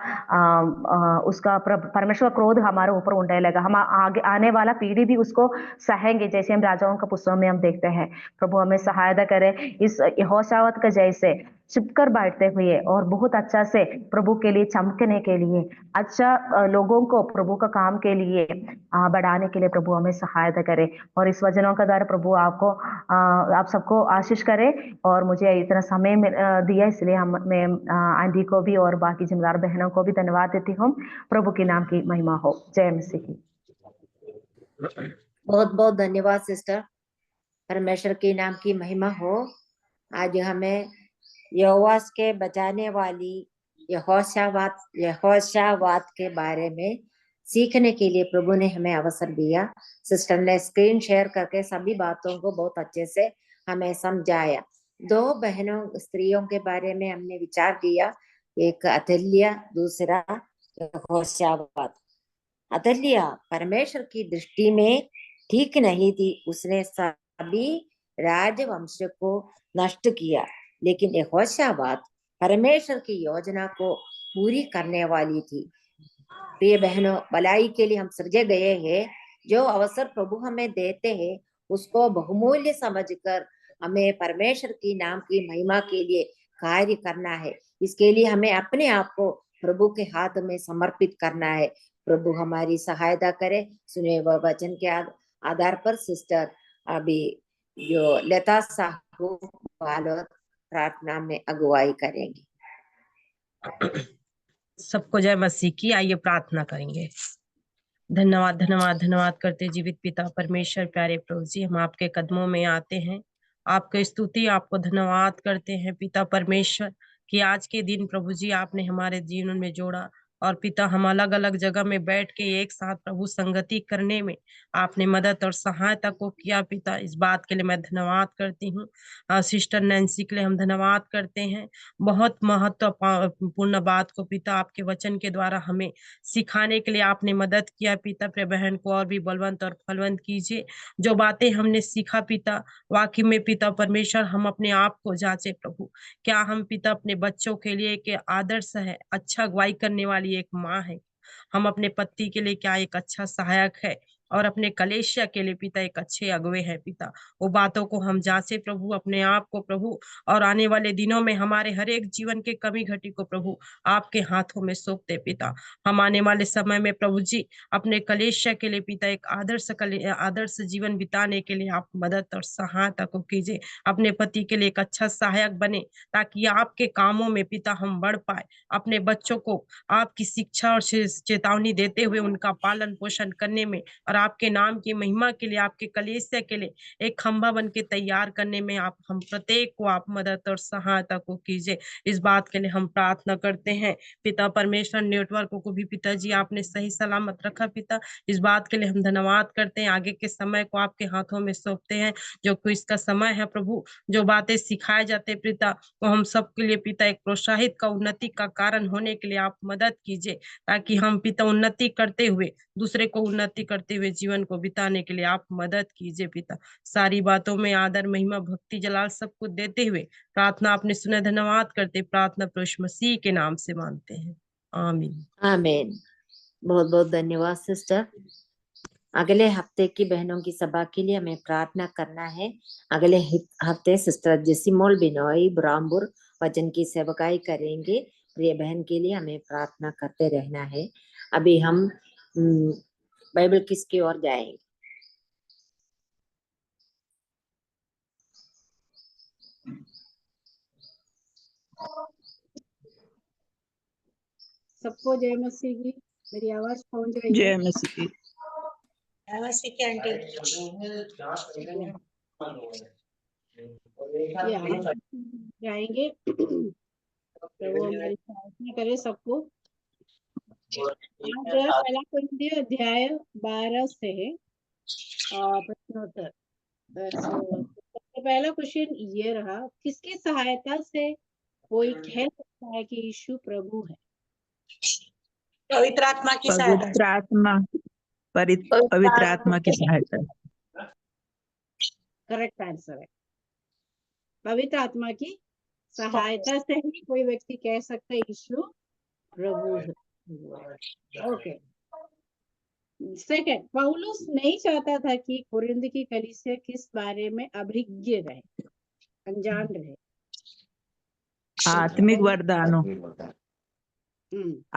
परमेश्वर क्रोध हमारे ऊपर उंडे लगा, हम आगे आने वाला पीढ़ी भी उसको सहेंगे, जैसे हम राजाओं का पुस्तकों में हम देखते हैं। प्रभु हमें सहायता करे इस यहोशावत का जैसे छिपकर बैठते हुए और बहुत अच्छा से प्रभु के लिए चमकने के लिए, अच्छा लोगों को प्रभु का काम के लिए बढ़ाने के लिए प्रभु हमें सहायता करे। और इस वचनों का द्वारा प्रभु आपको आप सबको आशीष करे। और मुझे इतना समय दिया इसलिए मैं आंटी को भी और बाकी जिम्मेदार बहनों को भी धन्यवाद देती हूँ। प्रभु के नाम की महिमा हो। जय मसीह की। बहुत बहुत धन्यवाद सिस्टर, परमेश्वर के नाम की महिमा हो। आज हमें यहोवास के बचाने वाली यहोशावात के बारे में सीखने के लिए प्रभु ने हमें अवसर दिया। सिस्टर ने स्क्रीन शेयर करके सभी बातों को बहुत अच्छे से हमें समझाया। 2 बहनों स्त्रियों के बारे में हमने विचार किया, एक अतल्याह, दूसरा यहोशावात। अतल्याह परमेश्वर की दृष्टि में ठीक नहीं थी, उसने सभी राजवंश को नष्ट किया, लेकिन यहोशावात परमेश्वर की योजना को पूरी करने वाली थी। प्रिय बहनों, भलाई के लिए हम सृजे गए हैं। जो अवसर प्रभु हमें देते हैं उसको बहुमूल्य समझकर हमें परमेश्वर की नाम की महिमा के लिए कार्य करना है। इसके लिए हमें अपने आप को प्रभु के हाथ में समर्पित करना है। प्रभु हमारी सहायता करे। सुने हुए वचन के आधार पर सिस्टर अभी जो लता साहू बालोद प्रार्थना में अगुवाई करेंगी। सबको जय मसीह की। आइए प्रार्थना करेंगे। धन्यवाद धन्यवाद धन्यवाद करते जीवित पिता परमेश्वर, प्यारे प्रभु जी, हम आपके कदमों में आते हैं, आपके स्तुति आपको धन्यवाद करते हैं पिता परमेश्वर कि आज के दिन प्रभु जी आपने हमारे जीवन में जोड़ा। और पिता हम अलग अलग जगह में बैठ के एक साथ प्रभु संगति करने में आपने मदद और सहायता को किया पिता, इस बात के लिए मैं धन्यवाद करती हूँ। सिस्टर नैन्सी के लिए हम धन्यवाद करते हैं। बहुत महत्वपूर्ण बात को पिता आपके वचन के द्वारा हमें सिखाने के लिए आपने मदद किया पिता। प्रिय बहन को और भी बलवंत और फलवंत कीजिए। जो बातें हमने सीखा पिता, वाकई में पिता परमेश्वर हम अपने आप को जांचे प्रभु, क्या हम पिता अपने बच्चों के लिए एक आदर्श है, अच्छा अगुवाई करने वाली एक माँ है, हम अपने पति के लिए क्या एक अच्छा सहायक है, और अपने कलेशिया के लिए पिता एक अच्छे अगुवे हैं पिता। वो बातों को हम जांचे प्रभु, अपने आप को प्रभु, और आने वाले दिनों में हमारे हर एक जीवन के कमी घटी को प्रभु आपके हाथों में सौंपते पिता। हम आने वाले समय में प्रभु जी अपने कलेशिया के लिए पिता एक आदर्श जीवन बिताने के लिए आप मदद और सहायता को कीजिए। अपने पति के लिए एक अच्छा सहायक बने, ताकि आपके कामों में पिता हम बढ़ पाए। अपने बच्चों को आपकी शिक्षा और चेतावनी देते हुए उनका पालन पोषण करने में, और आपके नाम की महिमा के लिए, आपके कलीसिया के लिए एक खंभा बन के तैयार करने में आप हम प्रत्येक को आप मदद और सहायता को कीजिए। इस बात के लिए हम प्रार्थना करते हैं पिता परमेश्वर। नेटवर्क को भी पिताजी आपने सही सलामत रखा पिता, इस बात के लिए हम धन्यवाद करते हैं। आगे के समय को आपके हाथों में सौंपते हैं। जो क्विज का समय है प्रभु, जो बातें सिखाए जाते पिता, वो हम सबके लिए पिता एक प्रोत्साहित का उन्नति का कारण होने के लिए आप मदद कीजिए, ताकि हम पिता उन्नति करते हुए, दूसरे को उन्नति करते हुए जीवन को बिताने के लिए आप मदद कीजिए पिता। सारी बातों में आदर महिमा भक्ति जलाल सब कुछ देते हुए प्रार्थना आपने सुने, धन्यवाद करते, प्रार्थना प्रभु मसीह के नाम से मानते हैं, आमीन। आमीन। बहुत बहुत धन्यवाद सिस्टर। अगले हफ्ते की बहनों की सभा के लिए हमें प्रार्थना करना है। अगले हफ्ते सिस्टर जेसिमोल बिनोई ब्राम्बुर वचन की सेवकाई करेंगे। प्रिय बहन के लिए हमें प्रार्थना करते रहना है। अभी हम बाइबल किसकी ओर जाएंगे? सबको जय मसीह की। मेरी आवाज पहुंच रही है? जय मसीह की। जय मसीह की आंटी। जाएंगे तो वो मेरी प्रार्थना करे सबको। आज पहला कुरिन्थियों अध्याय 12 से है प्रश्नोत्तर। सबसे पहला क्वेश्चन ये रहा, किसकी सहायता से कोई कह सकता है कि यीशु प्रभु है? पवित्र आत्मा की सहायता। पवित्र आत्मा की सहायता। करेक्ट आंसर है, पवित्र आत्मा की सहायता से ही कोई व्यक्ति कह सकता है यीशु प्रभु है। ओके। सेकंड, पौलुस नहीं चाहता था कि कुरिन्थ की कलीसिया किस बारे में अभिज्ञ रहे, अनजान रहे। आत्मिक वरदानों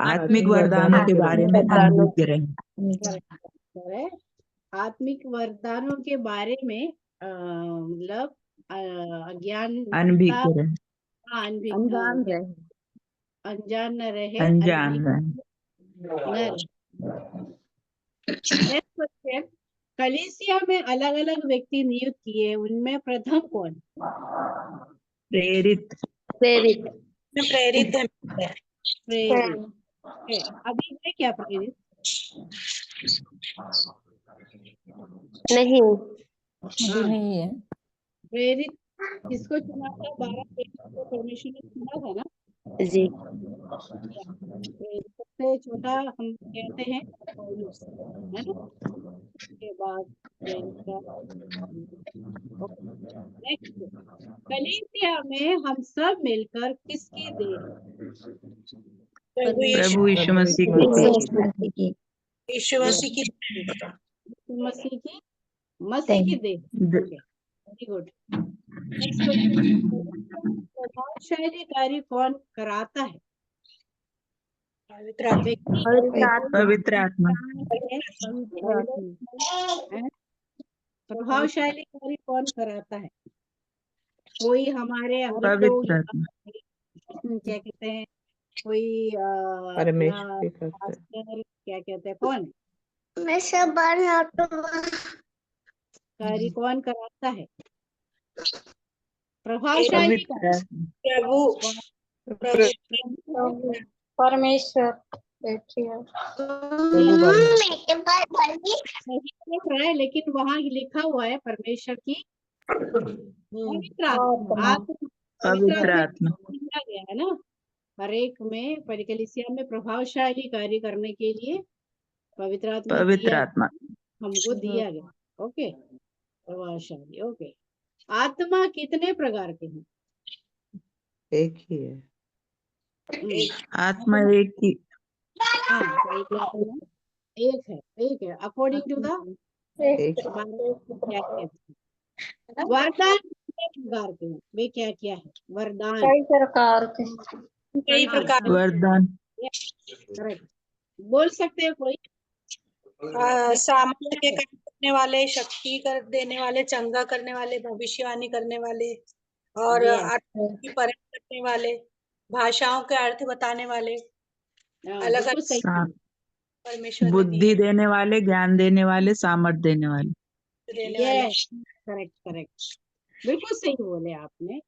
आत्मिक वरदानों के बारे में अनभिज्ञ रहे। आत्मिक वरदानों के बारे में मतलब अज्ञान अनभिज्ञ रहे, अनजान न रहे, अनजान रहे। नेक्स्ट क्वेश्चन, कलीसिया में अलग अलग व्यक्ति नियुक्त किए, उनमें प्रथम कौन? प्रेरित प्रेरित है। अभी है क्या प्रेरित? नहीं है। प्रेरित किसको चुना था? 12 प्रेरित को परमेश्वर ने चुना था ना जी। सबसे छोटा हम कहते हैं पौलुस, है ना? उसके बाद नेक्स्ट, कलीसिया में हम सब मिलकर किसकी देह? प्रभु यीशु मसीह की। यीशु मसीह की मसीह की देह। Very good. नेक्स्ट क्वेश्चन, प्रभावशाली कार्य कौन कराता है? पवित्र आत्मा। प्रभावशाली कार्य कौन कराता है? कोई हमारे पवित्र आत्मा। क्या कहते हैं, कोई क्या कहते हैं, कौन कार्य कौन कराता है? प्रभावशाली परमेश्वर। लेकिन वहाँ लिखा हुआ है परमेश्वर की पवित्र आत्मा गया है ना। हर एक में कलीसिया में प्रभावशाली कार्य करने के लिए पवित्र आत्मा हमको दिया गया। ओके, प्रभावशाली। ओके, आत्मा कितने प्रकार के हैं? एक ही है आत्मा, एक ही। एक है अकॉर्डिंग टू द एक क्या वरदान कितने प्रकार के हैं? वे क्या क्या है वरदान? कई प्रकार के कई प्रकार वरदान करेक्ट बोल सकते हैं कोई? सामर्थ्य के काम करने वाले, शक्ति कर देने वाले, चंगा करने वाले, भविष्यवाणी करने वाले और Yes. आत्मा की परख करने वाले, भाषाओं के अर्थ बताने वाले, अलग बिल्कुल अलग सही परमेश्वर ने बुद्धि दिए देने वाले, ज्ञान देने वाले, सामर्थ देने वाले। देने वाले। यस करेक्ट बिल्कुल सही बोले आपने।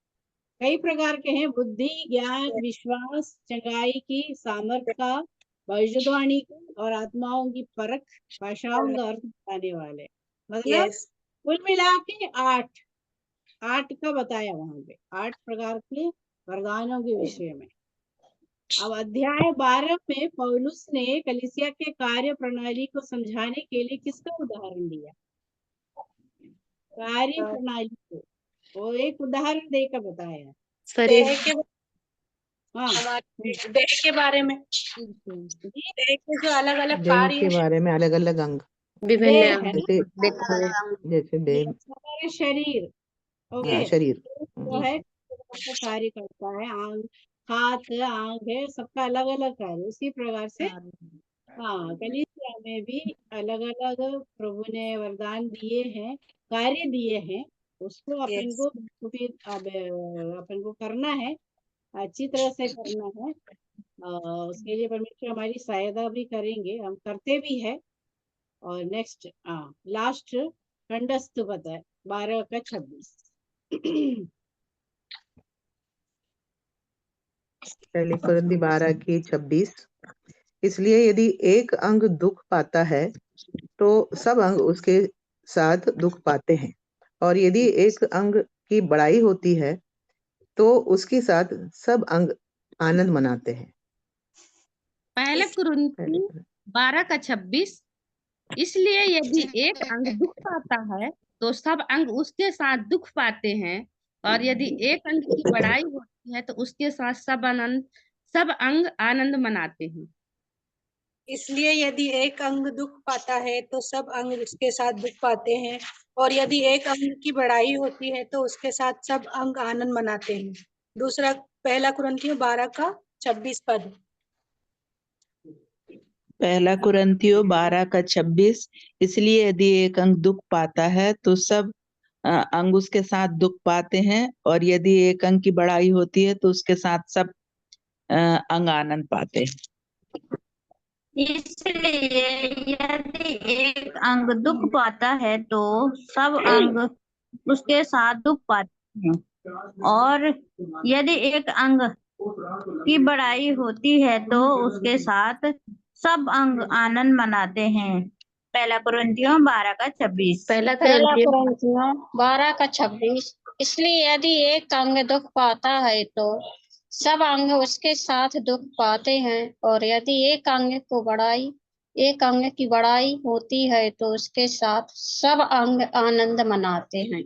कई प्रकार के हैं बुद्धि, ज्ञान, विश्वास, चंगाई की, सामर्थ का, भविष्यवाणी की और आत्माओं की परख, भाषाओं का अर्थ बताने वाले। मतलब यस कुल मिला के 8 का बताया वहां पे 8 प्रकार के वरदानों के विषय में। अब अध्याय 12 में पौलुस ने कलीसिया के कार्य प्रणाली को समझाने के लिए किसका उदाहरण दिया? कार्य प्रणाली को वो एक उदाहरण देकर बताया। देह के हाँ हमारे देह के बारे में, देह के जो अलग अलग कार्य के बारे में अलग अलग अंग देह है जैसे जैसे देह हमारे शरीर ओके शरीर जो है सबका कार्य करता है। आंख, हाथ, आंख है, सबका अलग अलग कार्य। उसी प्रकार से हाँ कलीसिया में भी अलग अलग प्रभु ने वरदान दिए हैं, कार्य दिए हैं। उसको अपन को अपन को करना है, अच्छी तरह से करना है। उसके लिए परमेश्वर हमारी सहायता भी करेंगे, हम करते भी है। और नेक्स्ट लास्ट कंडस्त पता है 12 का 26 पहली कुरिन्थी 12 की 26। इसलिए यदि एक अंग दुख पाता है तो सब अंग उसके साथ दुख पाते हैं, और यदि एक अंग की बड़ाई होती है तो उसके साथ सब अंग आनंद मनाते हैं। पहले कुरिन्थी 12 का 26। इसलिए यदि एक अंग दुख पाता है तो सब अंग उसके साथ दुख पाते हैं, और यदि एक अंग की बड़ाई होती है तो उसके साथ सब अंग आनंद मनाते हैं। इसलिए यदि एक अंग दुख पाता है तो सब अंग उसके साथ दुख पाते हैं, और यदि एक अंग की बड़ाई होती है तो उसके साथ सब अंग आनंद मनाते हैं। दूसरा पहला कुरिन्थियों 12 का 26 पद। पहला कुरिन्थियों 12 का 26। इसलिए यदि एक अंग दुख पाता है तो सब अंग उसके साथ दुख पाते हैं, और यदि एक अंग की बड़ाई होती है तो उसके साथ सब अंग आनंद पाते हैं। इसलिए यदि एक अंग दुख पाता है तो सब अंग उसके साथ दुख पाते हैं, और यदि एक अंग की बड़ाई होती है तो उसके साथ सब अंग आनंद मनाते हैं। पहला कुरिन्थियों 12 का 26। पहला कुरिन्थियों 12 का 26। इसलिए यदि एक अंग दुख पाता है तो सब अंग उसके साथ दुख पाते हैं, और यदि एक अंग की बड़ाई होती है तो उसके साथ सब अंग आनंद मनाते हैं।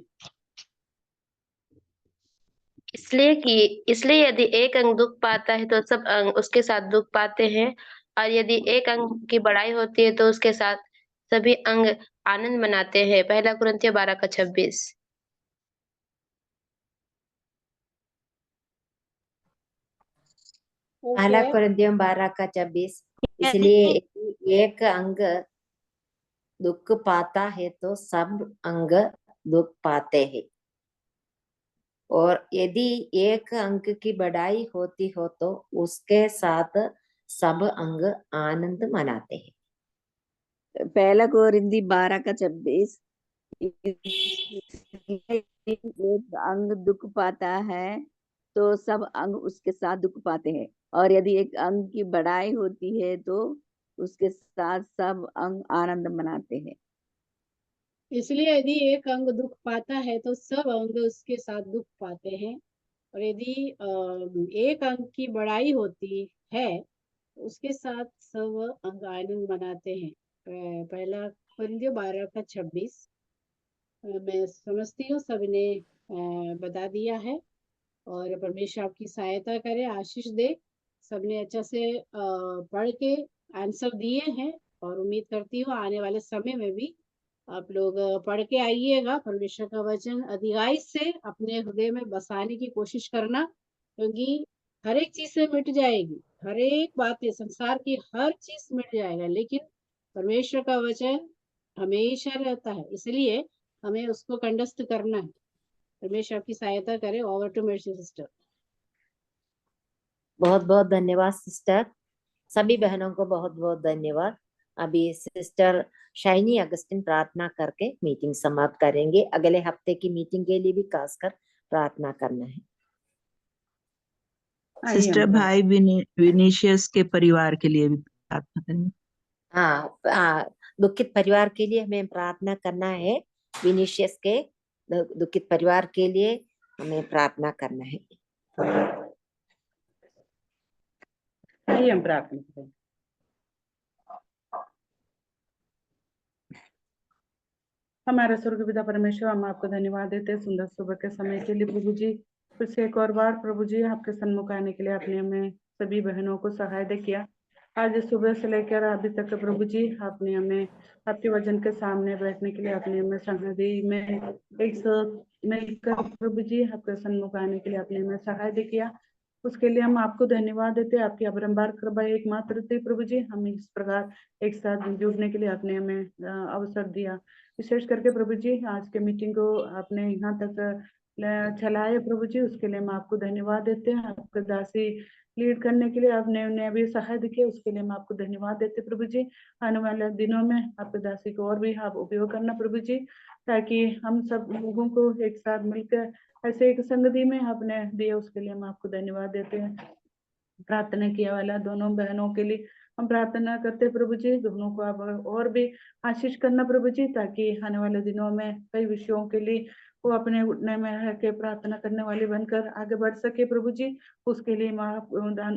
इसलिए यदि एक अंग दुख पाता है तो सब अंग उसके साथ दुख पाते हैं, और यदि एक अंग की बड़ाई होती है तो उसके साथ सभी अंग आनंद मनाते हैं। पहला कुरिन्थियों 12 का 26। पहला कुरिन्थियों 12 का 26। इसलिए एक अंग दुख पाता है तो सब अंग दुख पाते हैं, और यदि एक अंग की बढ़ाई होती हो तो उसके साथ सब अंग आनंद मनाते हैं। पहला कोरिन्थी 12 का 26। एक अंग दुख पाता है तो सब अंग उसके साथ दुख पाते हैं, और यदि एक अंग की बड़ाई होती है तो उसके साथ सब अंग आनंद मनाते हैं। इसलिए यदि एक अंग दुख पाता है तो सब अंग उसके साथ दुख पाते हैं, और यदि एक अंग की बड़ाई होती है उसके साथ सब अंग आनंद मनाते हैं। पहला कुरिन्थियों 12 का 26। मैं समझती हूँ सबने बता दिया है, और परमेश्वर आपकी सहायता करे, आशीष दे। सबने अच्छा से पढ़ के आंसर दिए हैं, और उम्मीद करती हूँ आने वाले समय में भी आप लोग पढ़ के आइएगा परमेश्वर का वचन, अधिकाई से अपने हृदय में बसाने की कोशिश करना, क्योंकि हर एक चीज से मिट जाएगी, हर एक बातें, संसार की हर चीज मिट जाएगा, लेकिन परमेश्वर का वचन हमेशा रहता है, इसलिए हमें उसको कंठस्थ करना है। परमेश्वर आपकी सहायता करे। ओवर टू मेरी सिस्टर। बहुत बहुत धन्यवाद सिस्टर, सभी बहनों को बहुत बहुत धन्यवाद। अभी सिस्टर शाइनी अगस्टिन प्रार्थना करके मीटिंग समाप्त करेंगे। अगले हफ्ते की मीटिंग के लिए भी खासकर प्रार्थना करना है। सिस्टर भाई विनीशियस के परिवार के लिए भी प्रार्थना करेंगे। हाँ, दुखित परिवार के लिए हमें प्रार्थना करना है। विनीशियस के दुखित परिवार के लिए हमें प्रार्थना करना है। आइए हम प्रार्थना करें। हमारे स्वर्गीय पिता परमेश्वर, हम आपको धन्यवाद देते हैं सुंदर सुबह के समय के लिए प्रभु जी। फिर से एक और बार प्रभु जी आपके सन्मुख आने के लिए आपने हमें सभी बहनों को सहायता किया। आज सुबह से लेकर अभी तक प्रभु जी आपने हमें आपके वचन के सामने बैठने के लिए आपने हमें संगति में एक साथ मिलकर प्रभु जी आपके सन्मुख आने के लिए आपने हमें सहायता किया। उसके लिए हम आपको धन्यवाद देते हैं। आपकी अपरंपार कृपा एकमात्र थी प्रभु जी, हम इस प्रकार एक साथ जुड़ने के लिए आपने हमें अवसर दिया। विशेष करके प्रभु जी आज के मीटिंग को आपने यहाँ तक चलाए प्रभु जी, उसके लिए हम आपको धन्यवाद देते हैं। आपके दासी लीड करने के लिए आपने उन्हें अभी सहायता किया, उसके लिए हम आपको धन्यवाद देते हैं प्रभु जी। आने वाले दिनों में आपके दासी को और भी आप उपयोग करना प्रभु जी, ताकि हम सब लोगों को एक साथ मिलकर ऐसे एक संगति में आपने दिया, उसके लिए हम आपको धन्यवाद देते हैं। प्रार्थना किया वाला दोनों बहनों के लिए हम प्रार्थना करते हैं प्रभु जी, दोनों को आप और भी आशीष करना प्रभु जी, ताकि आने वाले दिनों में कई विषयों के लिए वो अपने उठने में रह के प्रार्थना करने वाली बनकर आगे बढ़ सके प्रभु जी। उसके लिए आप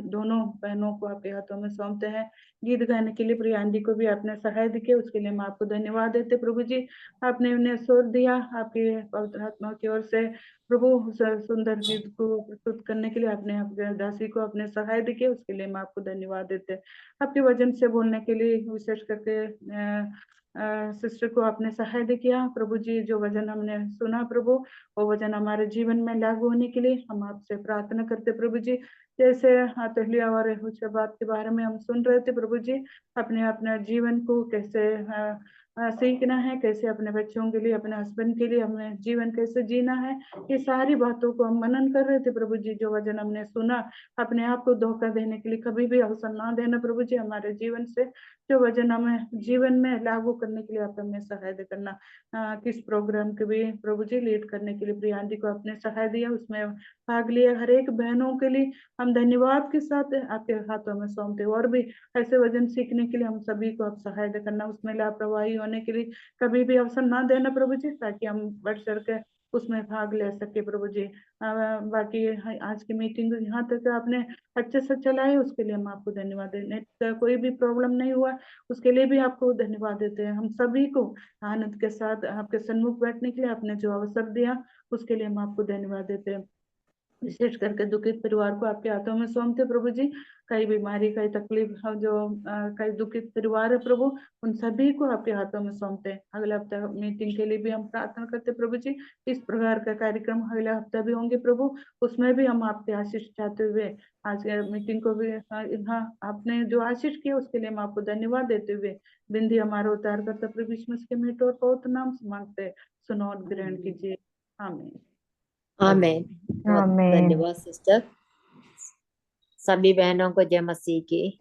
दोनों बहनों को आपके हाथों में सौंपते हैं। गीत गाने के लिए प्रियांडी को भी आपने सहायता किया, उसके लिए हम आपको धन्यवाद देते प्रभु जी। आपने उन्हें स्वर दिया आपके पवित्र आत्मा की ओर से प्रभु, सुंदर गीत को प्रस्तुत करने के लिए आपने आपके दासी को अपने सहायता किया, उसके लिए हम आपको धन्यवाद देते हैं। आपके वचन से बोलने के लिए विशेष करके सिस्टर को आपने सहायता किया प्रभु जी। जो वचन हमने सुना प्रभु, वो वचन हमारे जीवन में लागू होने के लिए हम आपसे प्रार्थना करते प्रभु जी। जैसे तहलिया और बात के बारे में हम सुन रहे थे प्रभु जी, अपने जीवन को कैसे सीखना है, कैसे अपने बच्चों के लिए, अपने हस्बैंड के लिए हमें जीवन कैसे जीना है, ये सारी बातों को हम मनन कर रहे थे प्रभु जी। जो वचन हमने सुना, अपने आप को धोखा देने के लिए कभी भी अवसर ना देना प्रभु जी हमारे जीवन से। जो वचन हमें जीवन में लागू करने के लिए आप हमें सहायता करना। किस प्रोग्राम के भी प्रभु जी लीड करने के लिए प्रियांडी को आपने सहायता दिया, उसमें भाग लिया हर एक बहनों के लिए हम धन्यवाद के साथ आपके हाथों में सौंपते। और भी ऐसे वचन सीखने के लिए हम सभी को आप सहायता करना, उसमें लापरवाही होने के लिए कभी भी अवसर ना देना प्रभु जी, ताकि हम बढ़ चढ़ के उसमें भाग ले सके प्रभु जी। बाकी आज की मीटिंग यहाँ तक आपने अच्छे से चलाए, उसके लिए हम आपको धन्यवाद देते। नेट का कोई भी प्रॉब्लम नहीं हुआ, उसके लिए भी आपको धन्यवाद देते हैं। हम सभी को आनंद के साथ आपके सन्मुख बैठने के लिए आपने जो अवसर दिया, उसके लिए हम आपको धन्यवाद देते हैं। विशेष करके दुखित परिवार को आपके हाथों में सौंपते प्रभु जी। कई बीमारी, कई तकलीफ, जो कई दुखित परिवार है प्रभु, उन सभी को आपके हाथों में सौंपते हैं। अगला हफ्ता मीटिंग के लिए भी हम प्रार्थना करते प्रभु जी। इस प्रकार का कार्यक्रम अगला हफ्ता भी होंगे प्रभु, उसमें भी हम आपके आशीष चाहते हुए आज के मीटिंग को भी आपने जो आशीष किया, उसके लिए हम आपको धन्यवाद देते हुए बिंदी हमारा उद्धार करता प्रभु यीशु के मीठ और पवित्र नाम से मांगते, सुनो और ग्रहण कीजिए। आमीन। आमीन। बहुत धन्यवाद सिस्टर। सभी बहनों को जय मसीह की।